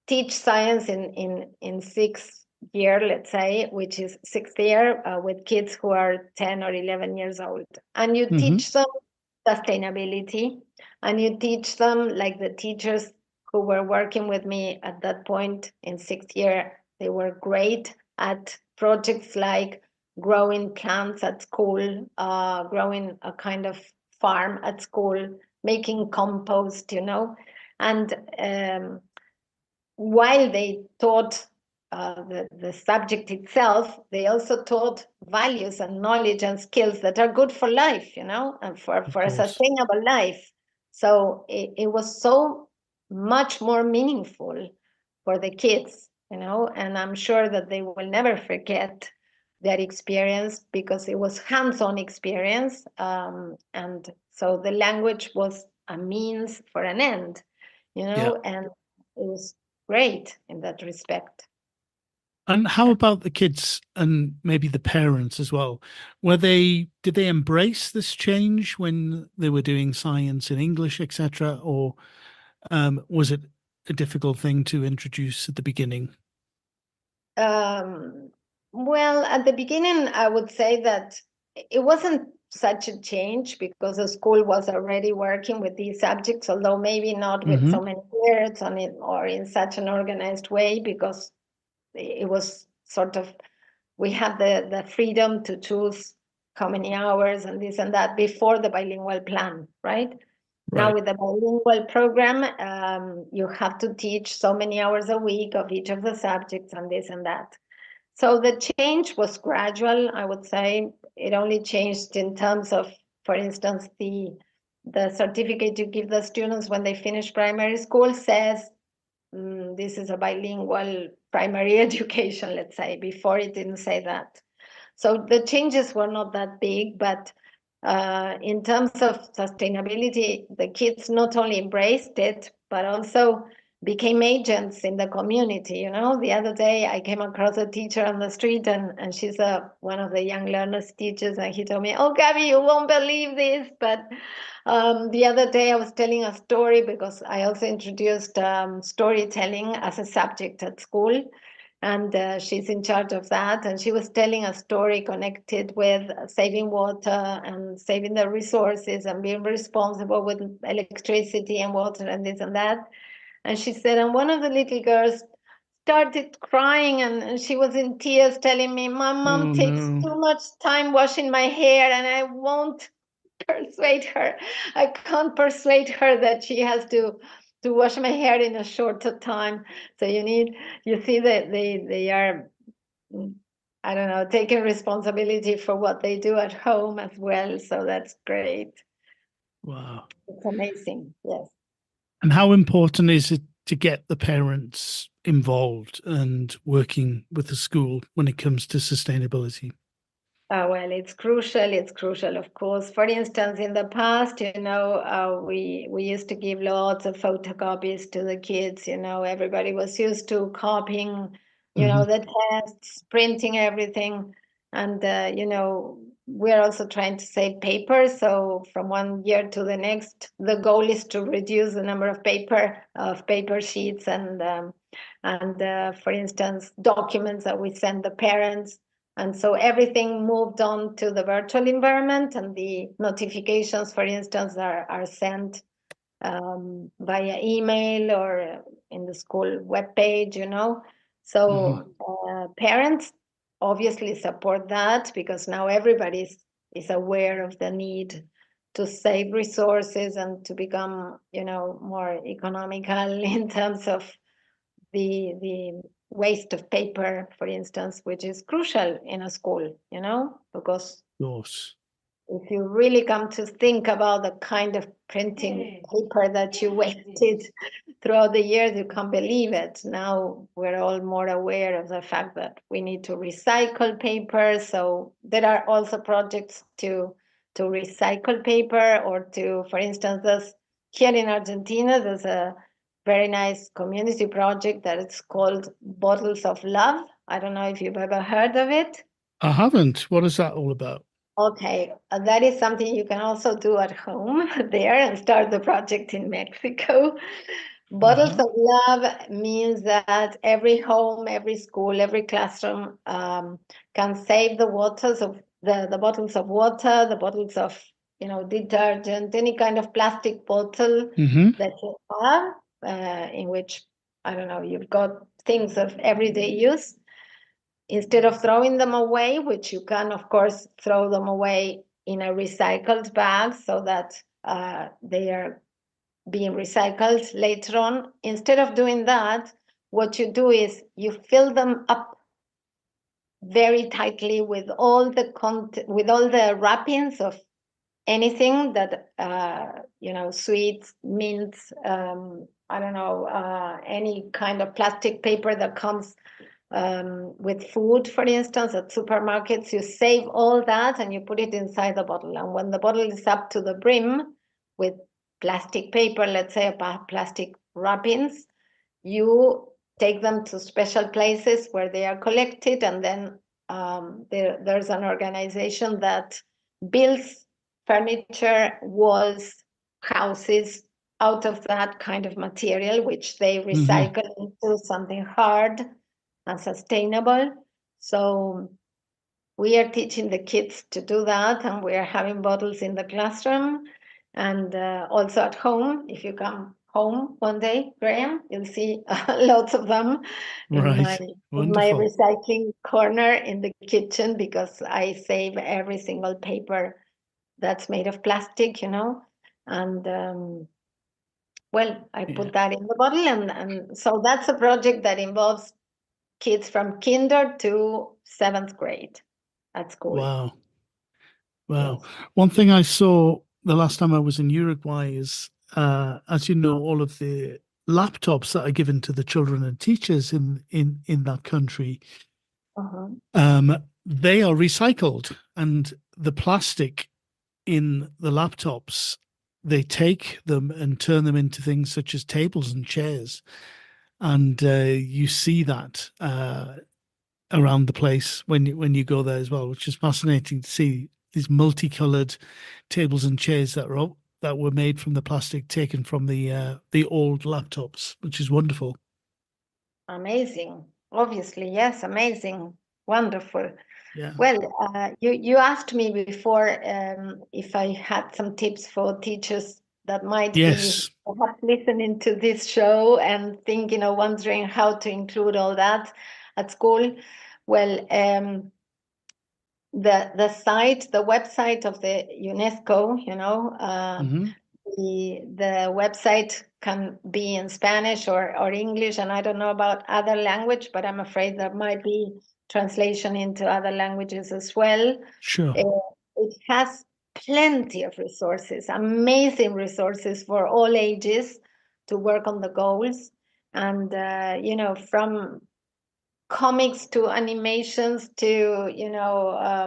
teach science in sixth year, let's say, which is sixth year with kids who are 10 or 11 years old, and you teach them sustainability, and you teach them, like the teachers who were working with me at that point in sixth year, they were great at projects like growing plants at school, growing a kind of farm at school, making compost, and while they taught the subject itself, they also taught values and knowledge and skills that are good for life, and for a sustainable life. So it was so much more meaningful for the kids, and I'm sure that they will never forget that experience because it was hands-on experience. And so the language was a means for an end, and it was great in that respect. And how about the kids and maybe the parents as well? Did they embrace this change when they were doing science in English, etc., or was it a difficult thing to introduce at the beginning? Well, at the beginning, I would say that it wasn't such a change because the school was already working with these subjects, although maybe not with so many periods on it or in such an organized way, because it was sort of, we had the freedom to choose how many hours and this and that before the bilingual plan, right? Now with the bilingual program, you have to teach so many hours a week of each of the subjects and this and that. So the change was gradual, I would say. It only changed in terms of for instance, the certificate you give the students when they finish primary school says this is a bilingual primary education, let's say. Before it didn't say that. So the changes were not that big, but in terms of sustainability, the kids not only embraced it, but also became agents in the community. You know, the other day I came across a teacher on the street, and she's one of the young learners teachers, and he told me, "Oh, Gabby, you won't believe this, but the other day I was telling a story because I also introduced storytelling as a subject at school." And she's in charge of that. And she was telling a story connected with saving water and saving the resources and being responsible with electricity and water and this and that. And she said, and one of the little girls started crying, and she was in tears telling me, my mom takes too much time washing my hair and I won't persuade her. I can't persuade her that she has to wash my hair in a shorter time. So you see that they are, I don't know, taking responsibility for what they do at home as well. So that's great. Wow. It's amazing. Yes. And how important is it to get the parents involved and working with the school when it comes to sustainability? Well, it's crucial. It's crucial, of course. For instance, in the past, we used to give lots of photocopies to the kids. Everybody was used to copying, the tests, printing everything, and we're also trying to save paper. So from one year to the next, the goal is to reduce the number of paper sheets and for instance, documents that we send the parents. And so everything moved on to the virtual environment, and the notifications, for instance, are sent via email or in the school webpage, So parents obviously support that because now everybody is aware of the need to save resources and to become, more economical in terms of the waste of paper, for instance, which is crucial in a school, because if you really come to think about the kind of printing paper that you wasted throughout the years, you can't believe it. Now we're all more aware of the fact that we need to recycle paper. So there are also projects to recycle paper, or to, for instance, here in Argentina, there's a very nice community project that it's called Bottles of Love. I don't know if you've ever heard of it. I haven't. What is that all about? Okay, that is something you can also do at home there and start the project in Mexico. Bottles of Love means that every home, every school, every classroom can save the waters of the bottles of water, the bottles of detergent, any kind of plastic bottle that you have. In which, I don't know, you've got things of everyday use. Instead of throwing them away, which you can, of course, throw them away in a recycled bag so that they are being recycled later on. Instead of doing that, what you do is you fill them up very tightly with all the wrappings of anything that sweets, mints, I don't know, any kind of plastic paper that comes with food, for instance, at supermarkets. You save all that and you put it inside the bottle. And when the bottle is up to the brim with plastic paper, let's say plastic wrappings, you take them to special places where they are collected, and then there's an organization that builds furniture, walls, houses out of that kind of material, which they recycle into something hard and sustainable. So we are teaching the kids to do that, and we are having bottles in the classroom and also at home. If you come home one day, Graham, you'll see lots of them in my recycling corner in the kitchen, because I save every single paper that's made of plastic, and I put that in the bottle, and so that's a project that involves kids from kinder to 7th grade at school. Wow. Wow. Yes. One thing I saw the last time I was in Uruguay is, as you know, all of the laptops that are given to the children and teachers in that country, Uh-huh. they are recycled, and the plastic in the laptops, they take them and turn them into things such as tables and chairs, and you see that around the place when you go there as well, which is fascinating to see these multicolored tables and chairs that were made from the plastic taken from the old laptops, which is wonderful. Amazing. Obviously, yes, amazing. Wonderful. Yeah. Well, you asked me before if I had some tips for teachers that might be Yes. perhaps listening to this show and thinking or wondering how to include all that at school. Well, the website of the UNESCO, Hmm. the website can be in Spanish or English, and I don't know about other language, but I'm afraid there might be translation into other languages as well. Sure. It has plenty of resources, amazing resources for all ages to work on the goals, and from comics to animations to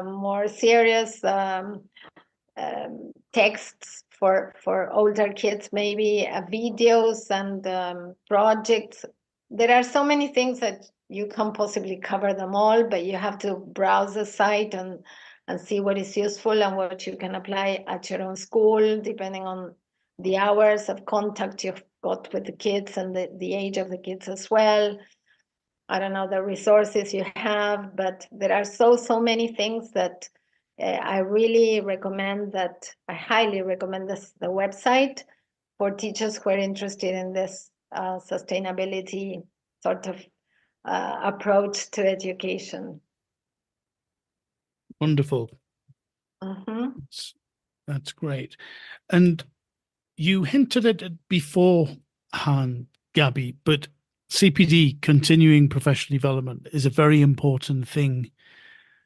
more serious texts for older kids, maybe videos and projects. There are so many things that you can't possibly cover them all, but you have to browse the site and see what is useful and what you can apply at your own school, depending on the hours of contact you've got with the kids and the age of the kids as well. I don't know the resources you have, but there are so many things that I really recommend that I highly recommend the website for teachers who are interested in this sustainability sort of approach to education. Wonderful. Mm-hmm. That's great. And you hinted at it beforehand, Gabby, but CPD, continuing professional development, is a very important thing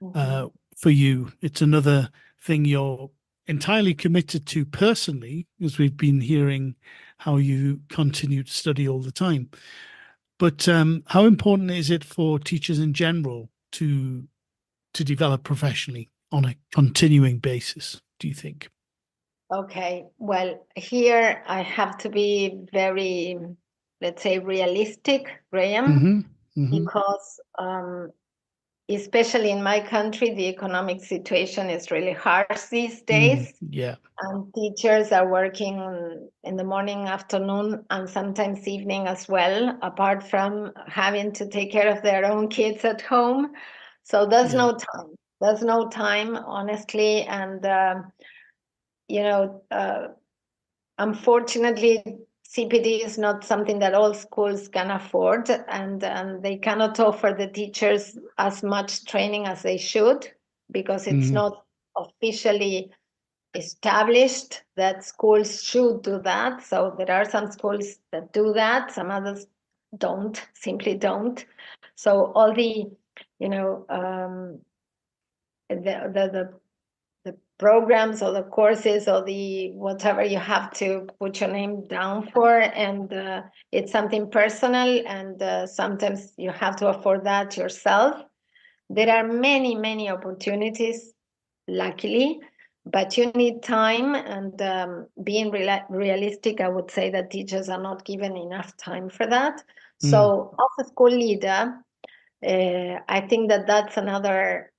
Mm-hmm. for you. It's another thing you're entirely committed to personally, as we've been hearing how you continue to study all the time. But how important is it for teachers in general to develop professionally on a continuing basis, do you think? Okay, well, here I have to be very, let's say, realistic, Graham, Hmm. Hmm. because especially in my country, the economic situation is really harsh these days. Yeah. And teachers are working in the morning, afternoon, and sometimes evening as well, apart from having to take care of their own kids at home. So there's Yeah. no time. There's no time, honestly. And, unfortunately, CPD is not something that all schools can afford, and they cannot offer the teachers as much training as they should because it's Mm. not officially established that schools should do that. So there are some schools that do that, some others don't, simply don't. So all the, you know, the programs or the courses or the whatever you have to put your name down for, and it's something personal, and sometimes you have to afford that yourself. There are many opportunities, luckily, but you need time, and being realistic, I would say that teachers are not given enough time for that. Mm. So as a school leader, I think that that's another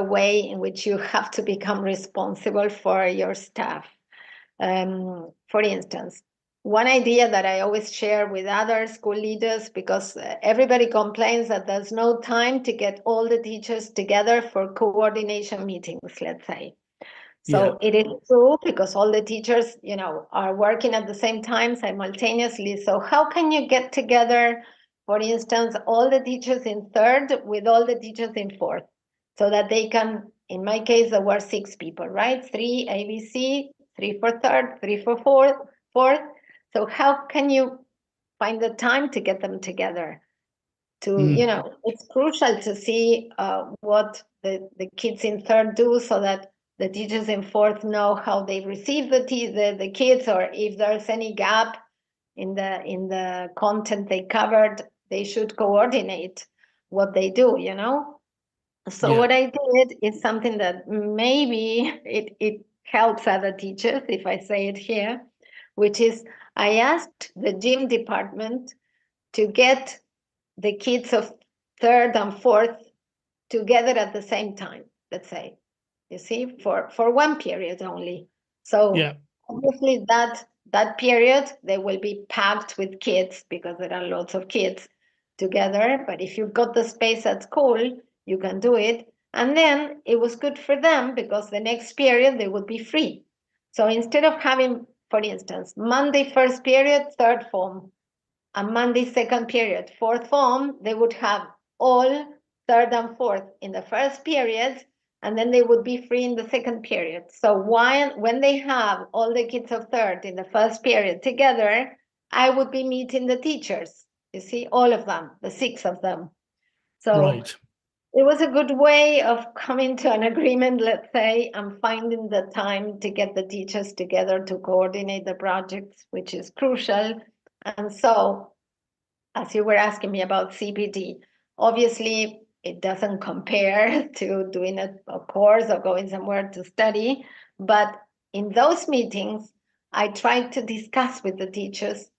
way in which you have to become responsible for your staff. For instance, one idea that I always share with other school leaders, because everybody complains that there's no time to get all the teachers together for coordination meetings, let's say. Yeah. So it is true because all the teachers, are working at the same time simultaneously. So how can you get together, for instance, all the teachers in third with all the teachers in fourth, so that they can, in my case, there were 6 people, right? 3 ABC, 3 for third, 3 for fourth. So how can you find the time to get them together? Mm. It's crucial to see what the kids in third do, so that the teachers in fourth know how they receive the kids, or if there's any gap in the content they covered, they should coordinate what they do, you know. So Yeah. what I did is something that maybe it helps other teachers if I say it here, which is I asked the gym department to get the kids of third and fourth together at the same time, let's say, you see, for one period only. So Yeah. obviously that period, they will be packed with kids because there are lots of kids together. But if you've got the space at school, you can do it. And then it was good for them because the next period they would be free. So instead of having, for instance, Monday first period, third form, and Monday second period, fourth form, they would have all third and fourth in the first period, and then they would be free in the second period. So when they have all the kids of third in the first period together, I would be meeting the teachers, you see, all of them, the 6 of them. So Right. it was a good way of coming to an agreement, let's say, and finding the time to get the teachers together to coordinate the projects, which is crucial. And so, as you were asking me about CPD, obviously it doesn't compare to doing a course or going somewhere to study. But in those meetings, I tried to discuss with the teachers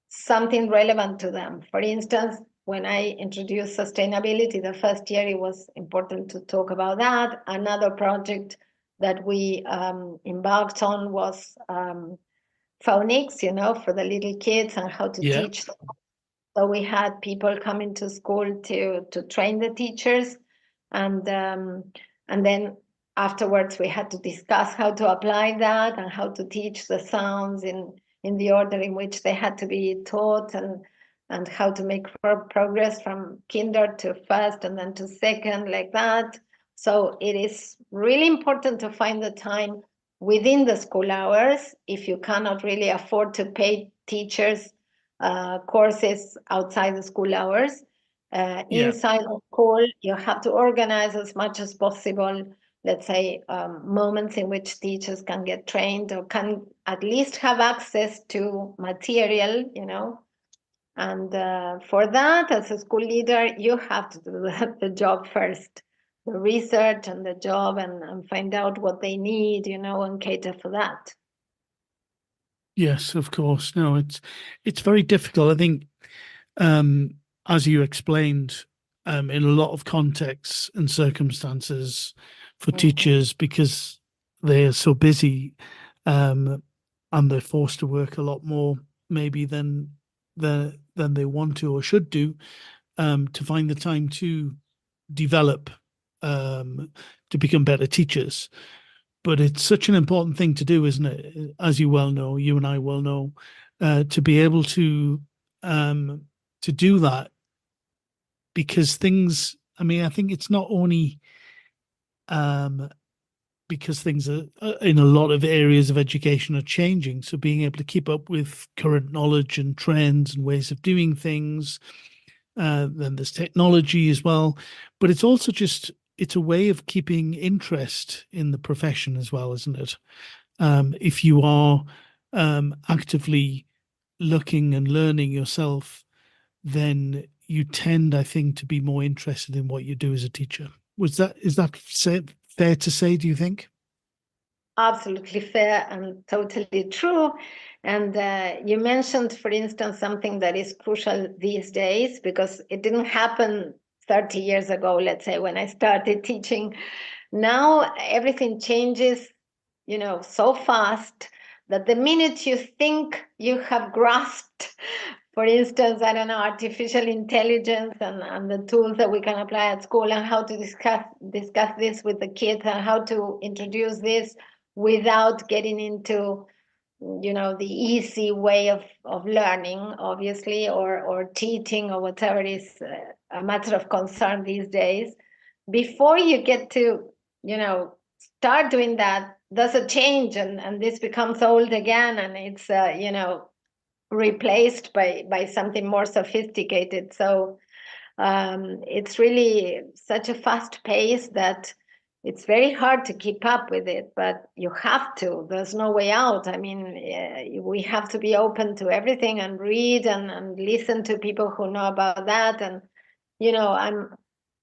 something relevant to them. For instance, when I introduced sustainability the first year, it was important to talk about that. Another project that we embarked on was phonics, you know, for the little kids and how to Yeah. teach them. So we had people coming to school to train the teachers, and then afterwards we had to discuss how to apply that and how to teach the sounds in the order in which they had to be taught, and how to make progress from kinder to first and then to second, like that. So it is really important to find the time within the school hours if you cannot really afford to pay teachers courses outside the school hours. Yeah. Inside the school, you have to organize as much as possible, let's say, moments in which teachers can get trained or can at least have access to material, you know. And for that, as a school leader, you have to do the job first, the research and the job, and find out what they need, you know, and cater for that. Yes, of course. No, it's very difficult. I think, as you explained, in a lot of contexts and circumstances for teachers, because they're so busy, and they're forced to work a lot more maybe than they want to or should do, to find the time to develop, to become better teachers. But it's such an important thing to do, isn't it? As you well know, you and I well know, to be able to do that, because things. I mean, I think it's not only because things are in a lot of areas of education are changing. So being able to keep up with current knowledge and trends and ways of doing things. Then there's technology as well, but it's also just it's a way of keeping interest in the profession as well, isn't it? If you are actively looking and learning yourself, then you tend, I think, to be more interested in what you do as a teacher. Is that fair to say, do you think? Absolutely fair and totally true. And you mentioned, for instance, something that is crucial these days, because it didn't happen 30 years ago, let's say, when I started teaching. Now everything changes, you know, so fast that the minute you think you have grasped, for instance, I don't know, artificial intelligence and the tools that we can apply at school, and how to discuss this with the kids, and how to introduce this without getting into, you know, the easy way of learning, obviously, or teaching, or whatever is a matter of concern these days. Before you get to, you know, start doing that, there's a change, and this becomes old again, and it's you know, replaced by something more sophisticated. So It's really such a fast pace that it's very hard to keep up with it, but you have to. There's no way out. I mean, we have to be open to everything and read and listen to people who know about that. And, I'm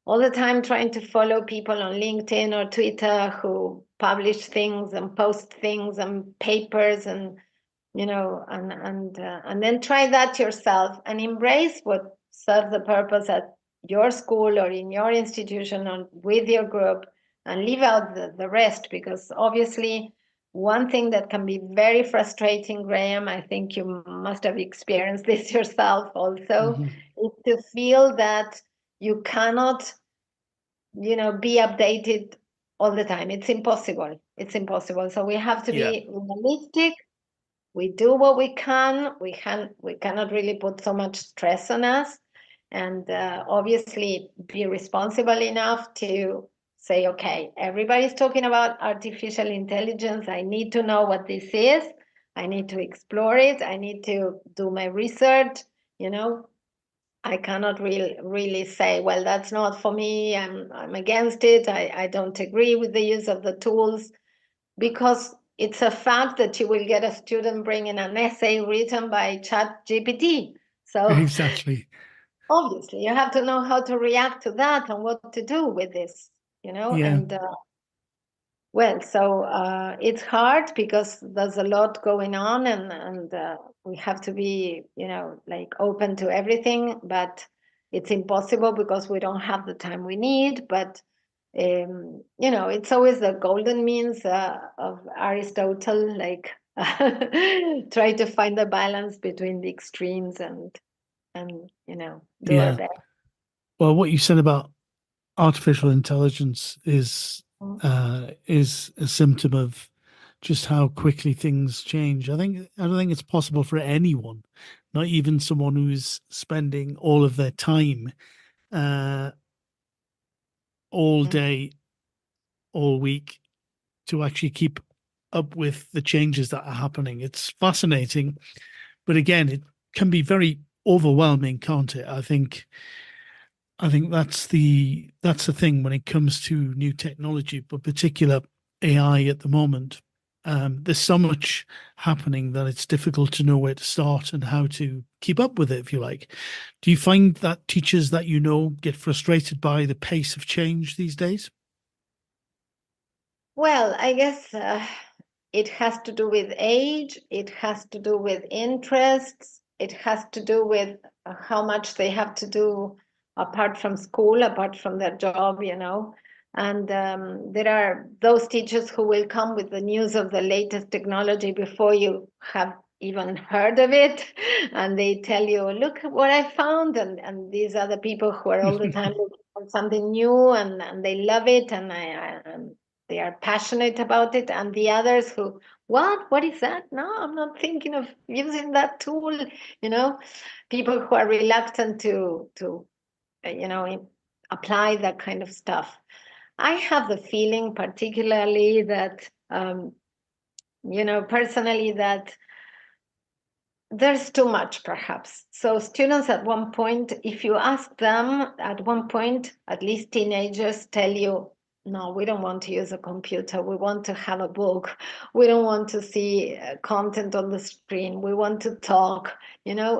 all the time trying to follow people on LinkedIn or Twitter who publish things and post things and papers and and then try that yourself and embrace what serves the purpose at your school or in your institution or with your group, and leave out the rest, because obviously one thing that can be very frustrating, Graham, I think you must have experienced this yourself also, is to feel that you cannot be updated all the time. It's impossible. So we have to be realistic. We do what we can. We cannot really put so much stress on us, and obviously be responsible enough to say, okay, everybody's talking about artificial intelligence. I need to know what this is. I need to explore it. I need to do my research. I cannot really say, well, that's not for me. I'm against it. I don't agree with the use of the tools, because it's a fact that you will get a student bringing an essay written by ChatGPT. So exactly. Obviously you have to know how to react to that and what to do with this, and it's hard because there's a lot going on, and we have to be, open to everything, but it's impossible because we don't have the time we need. But it's always the golden means of Aristotle, like try to find the balance between the extremes and do our best. Well, what you said about artificial intelligence is a symptom of just how quickly things change. I don't think it's possible for anyone, not even someone who's spending all of their time all day, all week, to actually keep up with the changes that are happening. It's fascinating, but again, it can be very overwhelming, can't it? I think that's the thing when it comes to new technology, but particular AI at the moment. There's so much happening that it's difficult to know where to start and how to keep up with it, if you like. Do you find that teachers that get frustrated by the pace of change these days? Well, I guess it has to do with age, it has to do with interests, it has to do with how much they have to do apart from school, apart from their job, And there are those teachers who will come with the news of the latest technology before you have even heard of it. And they tell you, look what I found. And these are the people who are all the time looking for something new, and they love it, and they are passionate about it. And the others who, what is that? No, I'm not thinking of using that tool. People who are reluctant to apply that kind of stuff. I have the feeling particularly that, personally, that there's too much, perhaps. So students at one point, if you ask them at one point, at least teenagers tell you, no, we don't want to use a computer. We want to have a book. We don't want to see content on the screen. We want to talk. I can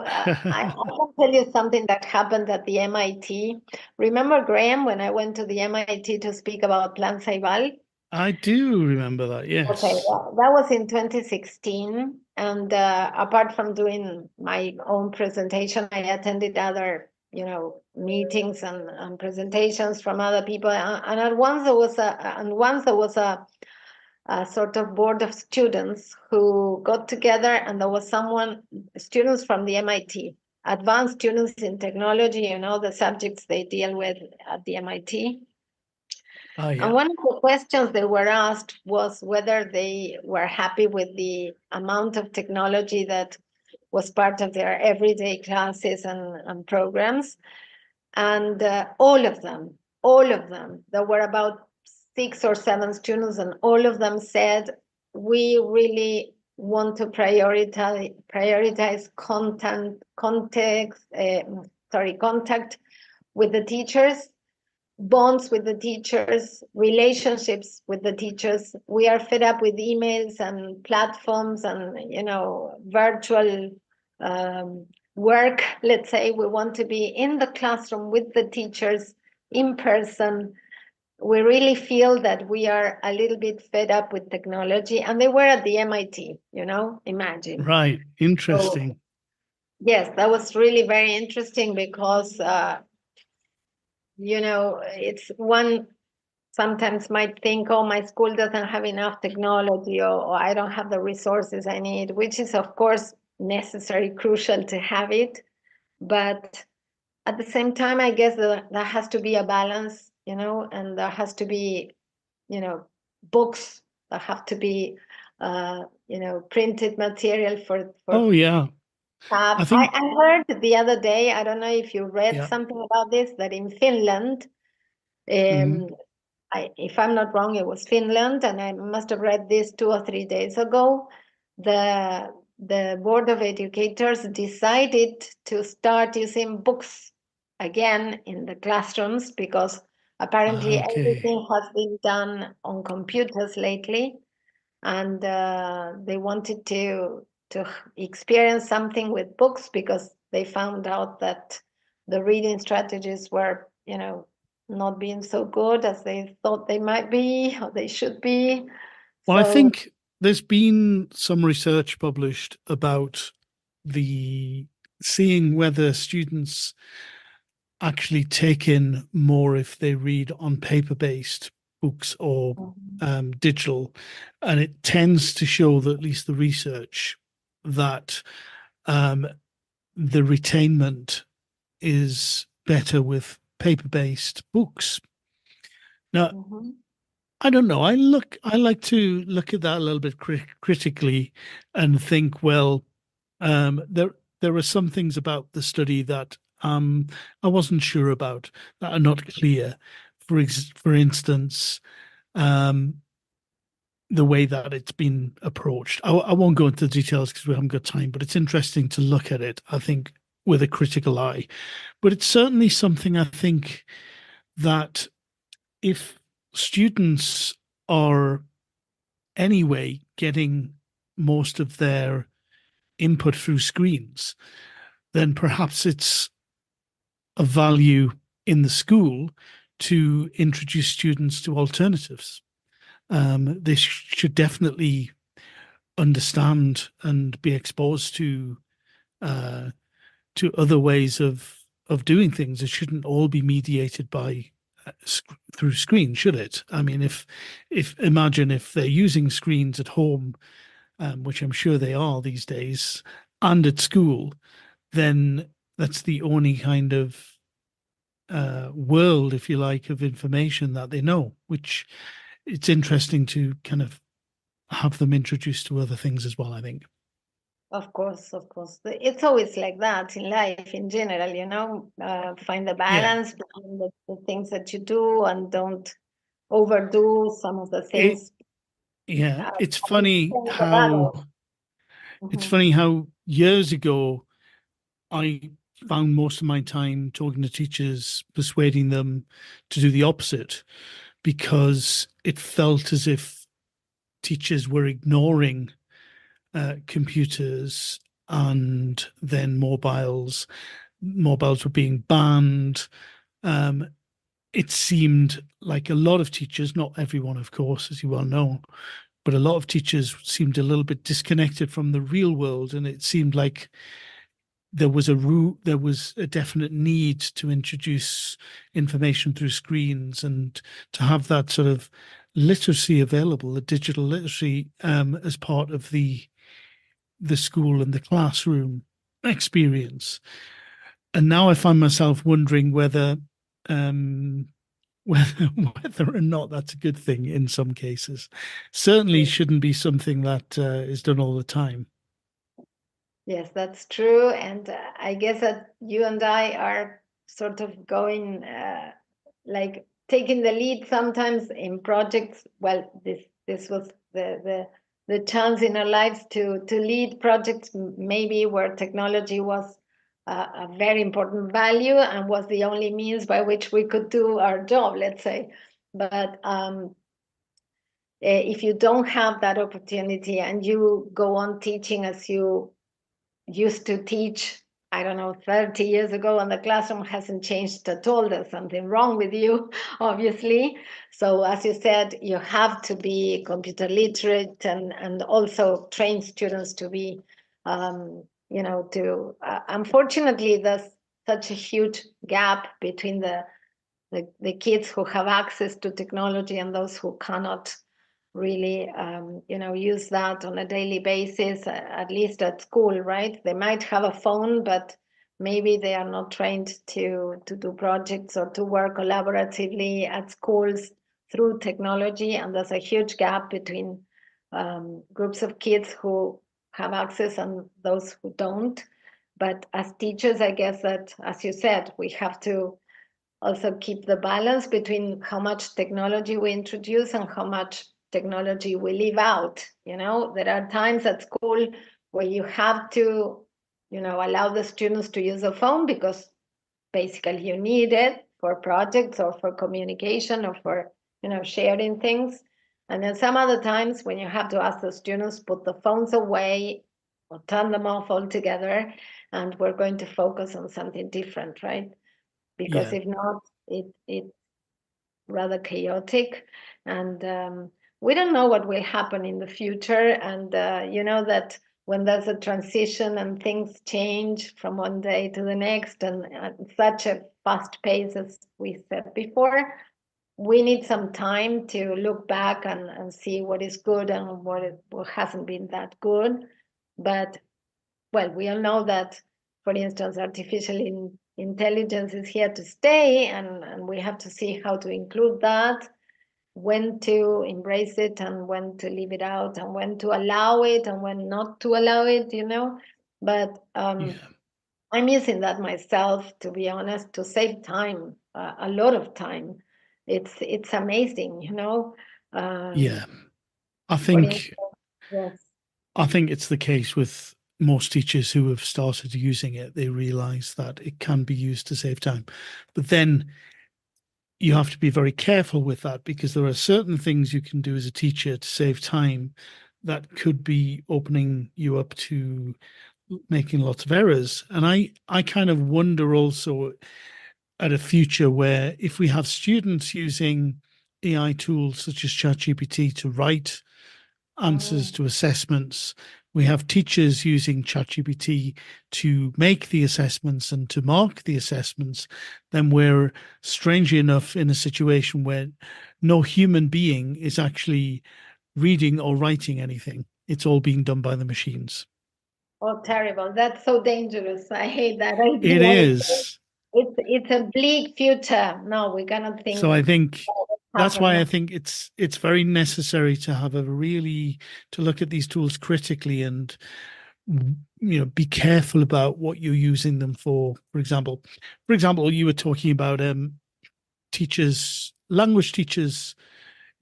tell you something that happened at the MIT. Remember, Graham, when I went to the MIT to speak about Plan Ceibal? I do remember that, yes. Okay, that was in 2016. And apart from doing my own presentation, I attended other, meetings and presentations from other people. And once there was a sort of board of students who got together, and there was students from the MIT, advanced students in technology, the subjects they deal with at the MIT. Oh, yeah. And one of the questions they were asked was whether they were happy with the amount of technology that was part of their everyday classes and programs. And all of them, there were about 6 or 7 students, and all of them said, we really want to prioritize contact with the teachers, bonds with the teachers, relationships with the teachers. We are fed up with emails and platforms and, virtual work. Let's say we want to be in the classroom with the teachers in person. We really feel that we are a little bit fed up with technology, and they were at the MIT, imagine. Right. Interesting. So, yes, that was really very interesting because, it's one sometimes might think, oh, my school doesn't have enough technology, or I don't have the resources I need, which is, of course, necessary, crucial to have it. But at the same time, I guess there has to be a balance, and there has to be, books that have to be, printed material for Oh, yeah. I think, I heard the other day, I don't know if you read yeah. something about this, that in Finland, Mhm. if I'm not wrong, it was Finland, and I must have read this 2 or 3 days ago. The Board of Educators decided to start using books again in the classrooms because apparently Okay. everything has been done on computers lately, and they wanted to experience something with books because they found out that the reading strategies were, not being so good as they thought they might be or they should be. Well, I So, think there's been some research published about the seeing whether students actually take in more if they read on paper-based books or digital, and it tends to show that, at least the research, that the retainment is better with paper-based books. Now, I don't know. I like to look at that a little bit critically and think, well, there are some things about the study that I wasn't sure about, that are not clear. For instance, the way that it's been approached. I won't go into the details because we haven't got time, but it's interesting to look at it, I think, with a critical eye. But it's certainly something, I think, that if students are anyway getting most of their input through screens, then perhaps it's a value in the school to introduce students to alternatives. They should definitely understand and be exposed to other ways of doing things. It shouldn't all be mediated by through screen, should it? I mean, if imagine if they're using screens at home, which I'm sure they are these days, and at school, then that's the only kind of world, if you like, of information that they know, which it's interesting to kind of have them introduced to other things as well, I think. of course, it's always like that in life in general, find the Yeah. balance between the things that you do and don't overdo some of the It, things. yeah, uh, it's funny for how others. it's Mhm. funny how years ago I found most of my time talking to teachers, persuading them to do the opposite, because it felt as if teachers were ignoring computers, and then mobiles were being banned. It seemed like a lot of teachers, not everyone, of course, as you well know, but a lot of teachers seemed a little bit disconnected from the real world, and it seemed like there was a definite need to introduce information through screens and to have that sort of literacy available, the digital literacy, as part of the school and the classroom experience. And now I find myself wondering um, whether or not that's a good thing in some cases. Certainly shouldn't be something that is done all the time. Yes, that's true. And I guess that you and I are sort of going, like taking the lead sometimes in projects. Well, this was the chance in our lives to lead projects maybe where technology was a very important value and was the only means by which we could do our job, let's say. But if you don't have that opportunity and you go on teaching as you used to teach, I don't know, 30 years ago, and the classroom hasn't changed at all, there's something wrong with you, obviously. So as you said, you have to be computer literate and also train students to be, unfortunately, there's such a huge gap between the kids who have access to technology and those who cannot really use that on a daily basis, at least at school, right? They might have a phone, but maybe they are not trained to do projects or to work collaboratively at schools through technology. And there's a huge gap between groups of kids who have access and those who don't. But as teachers, I guess that, as you said, we have to also keep the balance between how much technology we introduce and how much technology we leave out. There are times at school where you have to, allow the students to use a phone because basically you need it for projects or for communication or for, sharing things. And then some other times when you have to ask the students put the phones away or turn them off altogether, and we're going to focus on something different, right? Because if not, it's rather chaotic, and we don't know what will happen in the future. And that when there's a transition and things change from one day to the next, and at such a fast pace, as we said before, we need some time to look back and see what is good and what hasn't been that good. But well, we all know that, for instance, artificial intelligence is here to stay, and we have to see how to include that, when to embrace it and when to leave it out, and when to allow it and when not to allow it, But I'm using that myself, to be honest, to save time, a lot of time. It's amazing, I For think instance, yes. I think it's the case with most teachers who have started using it. They realize that it can be used to save time. But then you have to be very careful with that, because there are certain things you can do as a teacher to save time that could be opening you up to making lots of errors. And I kind of wonder also at a future where, if we have students using AI tools such as ChatGPT to write answers to assessments, we have teachers using ChatGPT to make the assessments and to mark the assessments, then we're, strangely enough, in a situation where no human being is actually reading or writing anything. It's all being done by the machines. Oh, terrible. That's so dangerous. I hate that idea. It is. It's a bleak future. No, we cannot think. So I think that's why I happen. think it's very necessary to have to look at these tools critically and be careful about what you're using them for. For example, you were talking about teachers, language teachers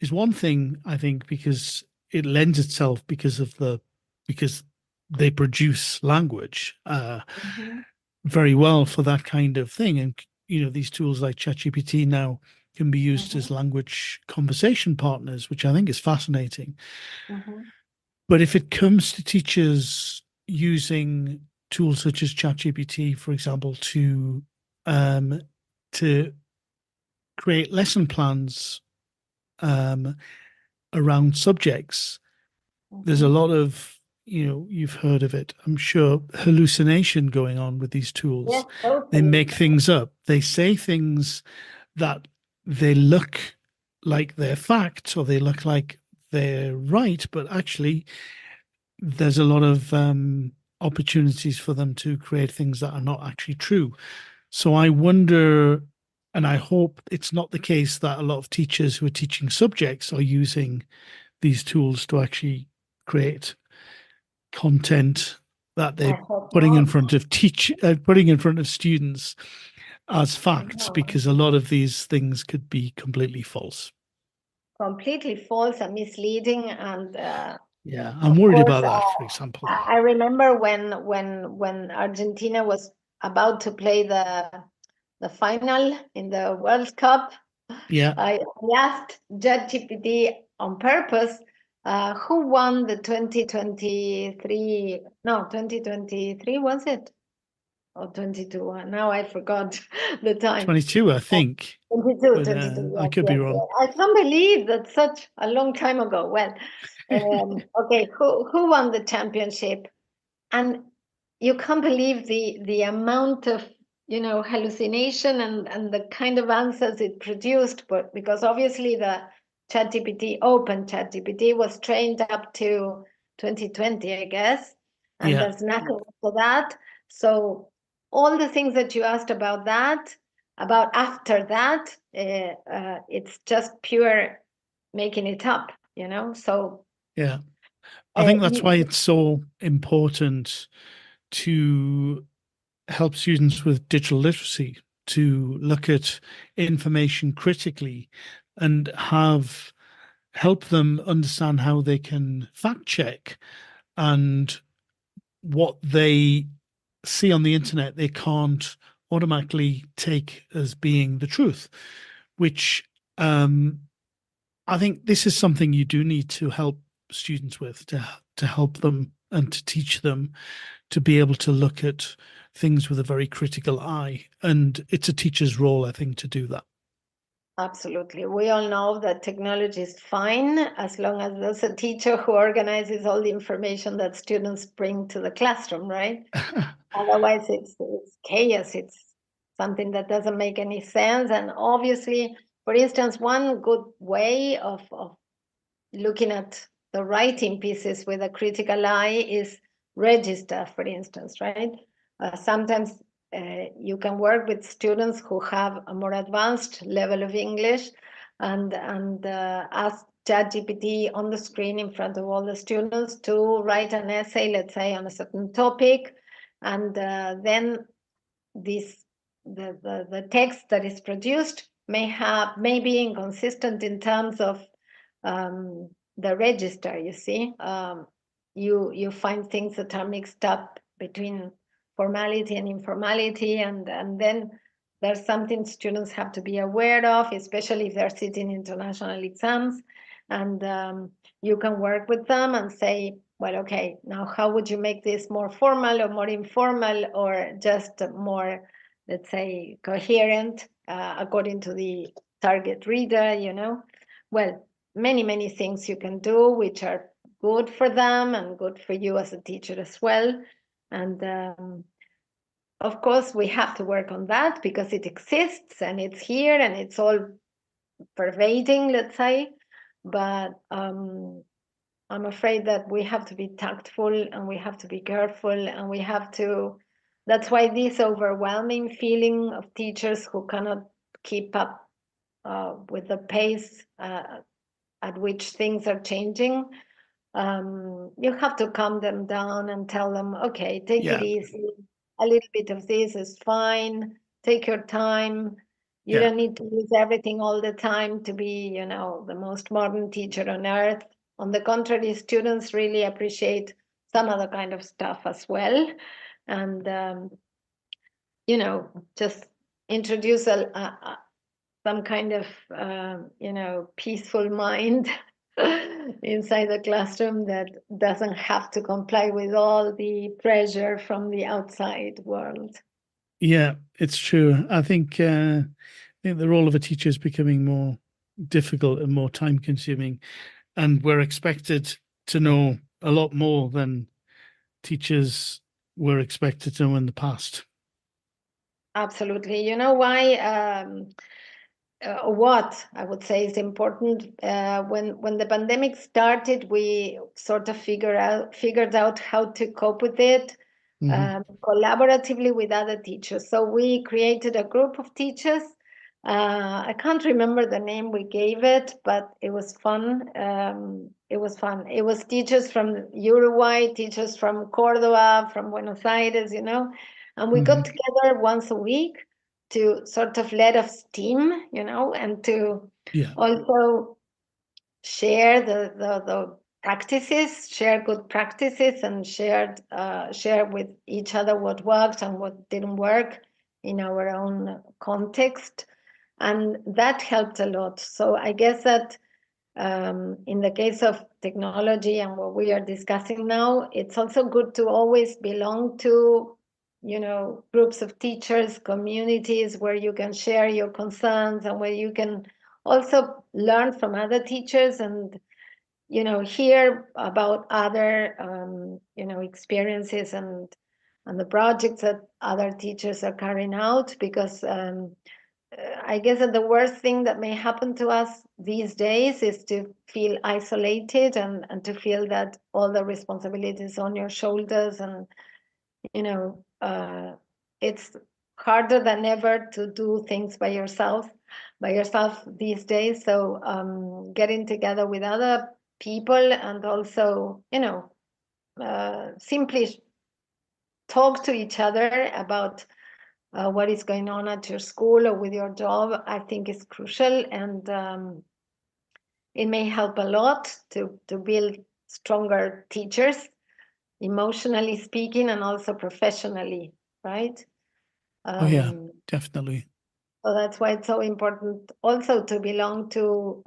is one thing, I think, because it lends itself because they produce language very well for that kind of thing. And these tools like ChatGPT now can be used as language conversation partners, which I think is fascinating. But if it comes to teachers using tools such as ChatGPT, for example, to create lesson plans around subjects, there's a lot of, you've heard of it, I'm sure, hallucination going on with these tools. Yes, totally. They make things up. They say things that they look like they're facts, or they look like they're right, but actually there's a lot of opportunities for them to create things that are not actually true. So I wonder, and I hope it's not the case, that a lot of teachers who are teaching subjects are using these tools to actually create content that they're putting in front of students as facts, because a lot of these things could be completely false. Completely false and misleading. And I'm worried about that, for example. I remember when Argentina was about to play the final in the World Cup, I asked ChatGPT on purpose who won the 2023, no, 2023 was it? Or 22, now I forgot the time. 22, I think. 22, but, 22. I could be wrong. I can't believe that's such a long time ago. Well, okay, who won the championship? And you can't believe the amount of hallucination and the kind of answers it produced, but because obviously the open ChatGPT was trained up to 2020, I guess, and there's nothing for that. So all the things that you asked about after that, it's just pure making it up, so yeah. I think that's why it's so important to help students with digital literacy, to look at information critically and help them understand how they can fact check, and what they see on the internet they can't automatically take as being the truth, which I think this is something you do need to help students with, to help them and to teach them to be able to look at things with a very critical eye. And it's a teacher's role, I think, to do that. Absolutely. We all know that technology is fine as long as there's a teacher who organizes all the information that students bring to the classroom, right? Otherwise, it's chaos. It's something that doesn't make any sense. And obviously, for instance, one good way of looking at the writing pieces with a critical eye is register, for instance, right? Sometimes you can work with students who have a more advanced level of English and ask ChatGPT on the screen in front of all the students to write an essay, let's say, on a certain topic. And then the text that is produced may be inconsistent in terms of the register, you see. You find things that are mixed up between formality and informality, and then there's something students have to be aware of, especially if they're sitting international exams. And you can work with them and say, well, okay, now how would you make this more formal or more informal or just more, let's say, coherent according to the target reader, Well, many things you can do which are good for them and good for you as a teacher as well. And of course, we have to work on that because it exists and it's here and it's all pervading, let's say. But I'm afraid that we have to be tactful and we have to be careful and we have to. That's why this overwhelming feeling of teachers who cannot keep up with the pace at which things are changing, you have to calm them down and tell them, okay, take it easy. A little bit of this is fine. Take your time. You don't need to use everything all the time to be, the most modern teacher on earth. On the contrary, students really appreciate some other kind of stuff as well. And, just introduce some kind of, peaceful mind inside the classroom that doesn't have to comply with all the pressure from the outside world. Yeah, it's true. I think the role of a teacher is becoming more difficult and more time consuming, and we're expected to know a lot more than teachers were expected to know in the past. Absolutely. You know why? What I would say is important. When the pandemic started, we sort of figured out how to cope with it collaboratively with other teachers. So we created a group of teachers. I can't remember the name we gave it, but it was fun. It was teachers from Uruguay, teachers from Córdoba, from Buenos Aires, and we got together once a week to sort of let off steam, and to also share the practices, share good practices, and share with each other what worked and what didn't work in our own context. And that helped a lot. So I guess that in the case of technology and what we are discussing now, it's also good to always belong to, groups of teachers, communities where you can share your concerns and where you can also learn from other teachers and, hear about other, experiences and the projects that other teachers are carrying out, because I guess that the worst thing that may happen to us these days is to feel isolated and to feel that all the responsibilities on your shoulders, and it's harder than ever to do things by yourself these days. So getting together with other people and also simply talk to each other about what is going on at your school or with your job, I think is crucial, and it may help a lot to build stronger teachers, emotionally speaking, and also professionally, right? Oh yeah, definitely. So that's why it's so important also to belong to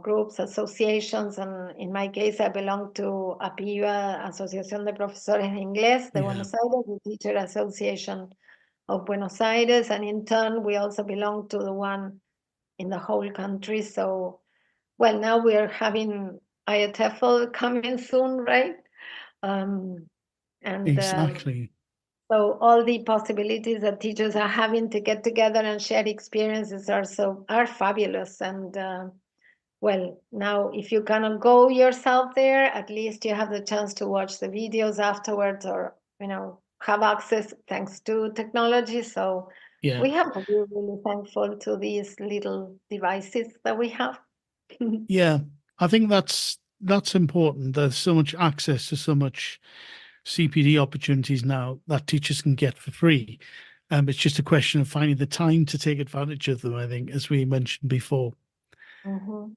groups, associations, and in my case, I belong to APIVA, Asociación de Profesores de Inglés de Buenos Aires, the Teacher Association of Buenos Aires, and in turn we also belong to the one in the whole country. So, well, now we are having IATEFL coming soon, right? Exactly. So all the possibilities that teachers are having to get together and share experiences are fabulous. And well, now if you cannot go yourself there, at least you have the chance to watch the videos afterwards, or have access thanks to technology. So we have to be really thankful to these little devices that we have. Yeah, I think that's important. There's so much access to so much CPD opportunities now that teachers can get for free. It's just a question of finding the time to take advantage of them, I think, as we mentioned before. Mm-hmm.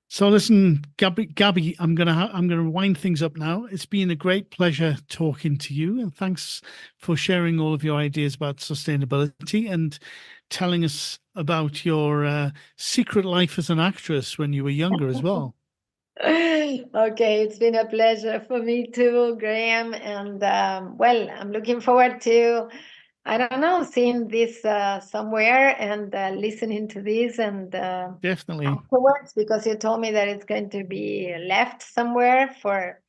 So listen, Gabby, I'm gonna wind things up now. It's been a great pleasure talking to you, and thanks for sharing all of your ideas about sustainability and telling us about your secret life as an actress when you were younger as well. Okay, it's been a pleasure for me too, Graham. And well, I'm looking forward to, I don't know, seeing this somewhere and listening to this, and definitely afterwards, because you told me that it's going to be left somewhere for.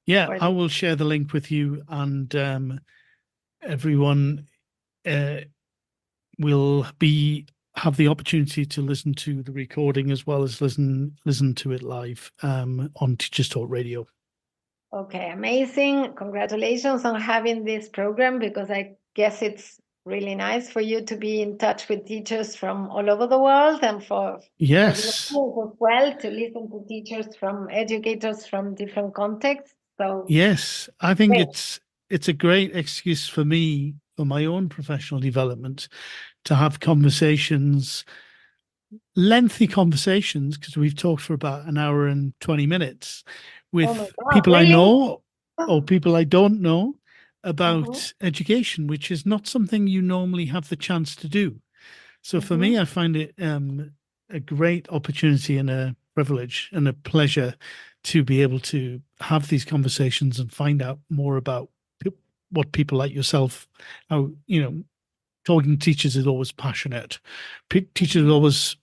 Yeah, I will share the link with you, and everyone will have the opportunity to listen to the recording as well as listen to it live on Teachers Talk Radio. Okay, amazing. Congratulations on having this program, because I guess it's really nice for you to be in touch with teachers from all over the world, and for the audience as well, to listen to teachers from educators from different contexts. So yes, I think it's a great excuse for me, for my own professional development, to have conversations, lengthy conversations, because we've talked for about an hour and 20 minutes with people I know or people I don't know about education, which is not something you normally have the chance to do. So for me, I find it a great opportunity and a privilege and a pleasure to be able to have these conversations and find out more about what people like yourself, how, talking to teachers is always passionate. Teachers are always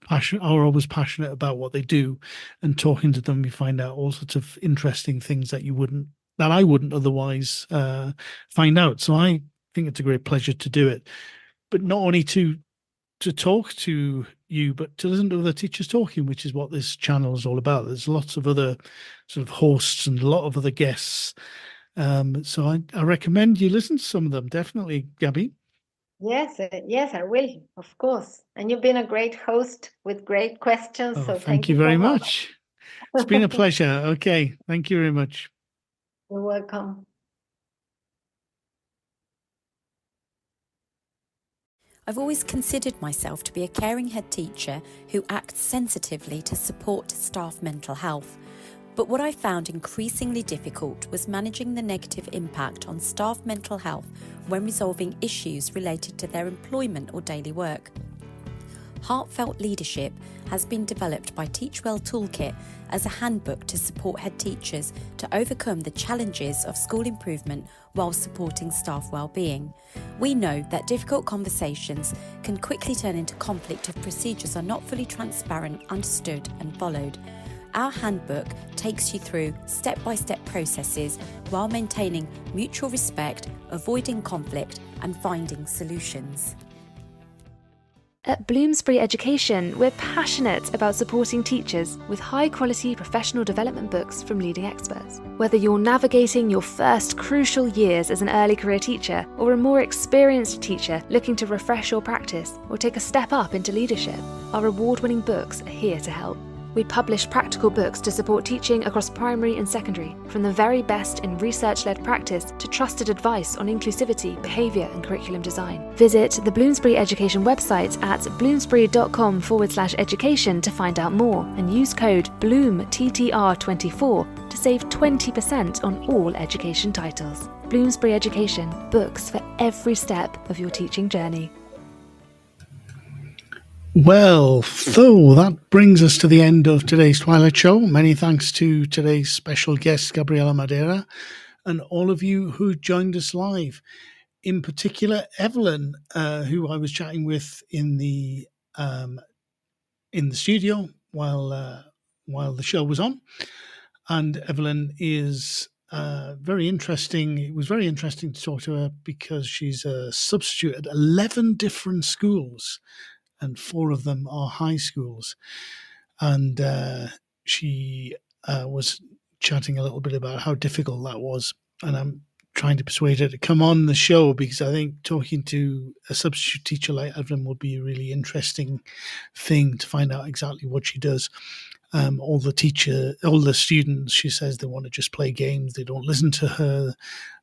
passionate about what they do, and talking to them, you find out all sorts of interesting things that I wouldn't otherwise find out. So I think it's a great pleasure to do it, but not only to talk to you, but to listen to other teachers talking, which is what this channel is all about. There's lots of other sort of hosts and a lot of other guests. So I recommend you listen to some of them. Definitely, Gabby. Yes, I will, of course. And you've been a great host with great questions. Oh, so thank you very much. It's been a pleasure. Okay, thank you very much. You're welcome. I've always considered myself to be a caring head teacher who acts sensitively to support staff mental health. But what I found increasingly difficult was managing the negative impact on staff mental health when resolving issues related to their employment or daily work. Heartfelt Leadership has been developed by Teachwell Toolkit as a handbook to support head teachers to overcome the challenges of school improvement while supporting staff well-being. We know that difficult conversations can quickly turn into conflict if procedures are not fully transparent, understood and followed. Our handbook takes you through step-by-step processes while maintaining mutual respect, avoiding conflict and finding solutions. At Bloomsbury Education, we're passionate about supporting teachers with high-quality professional development books from leading experts. Whether you're navigating your first crucial years as an early career teacher or a more experienced teacher looking to refresh your practice or take a step up into leadership, our award-winning books are here to help. We publish practical books to support teaching across primary and secondary, from the very best in research-led practice to trusted advice on inclusivity, behaviour and curriculum design. Visit the Bloomsbury Education website at bloomsbury.com/education to find out more and use code BLOOMTTR24 to save 20% on all education titles. Bloomsbury Education, books for every step of your teaching journey. Well, so that brings us to the end of today's Twilight Show. Many thanks to today's special guest, Gabriela Madeira, and all of you who joined us live. In particular, Evelyn, who I was chatting with in the studio while the show was on. And Evelyn is very interesting. It was very interesting to talk to her because she's a substitute at 11 different schools, and 4 of them are high schools. And she was chatting a little bit about how difficult that was. And I'm trying to persuade her to come on the show because I think talking to a substitute teacher like Evelyn would be a really interesting thing to find out exactly what she does. All the students, she says they want to just play games. They don't listen to her.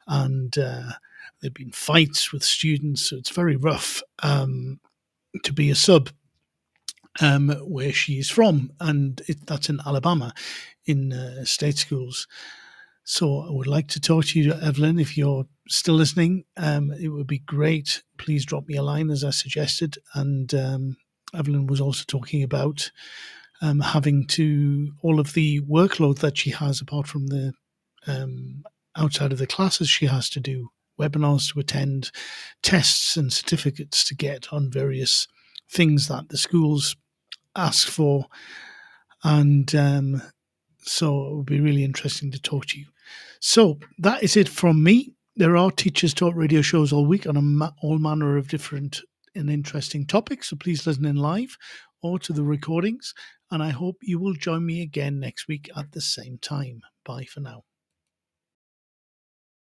And there've been fights with students. So it's very rough to be a sub where she's from, and that's in Alabama in state schools. So I would like to talk to you, Evelyn, if you're still listening. It would be great. Please drop me a line as I suggested. And Evelyn was also talking about having to, all of the workload that she has apart from the outside of the classes she has to do, webinars to attend, tests and certificates to get on various things that the schools ask for. And so it would be really interesting to talk to you. So that is it from me. There are Teachers Talk radio shows all week on all manner of different and interesting topics. So please listen in live or to the recordings. And I hope you will join me again next week at the same time. Bye for now.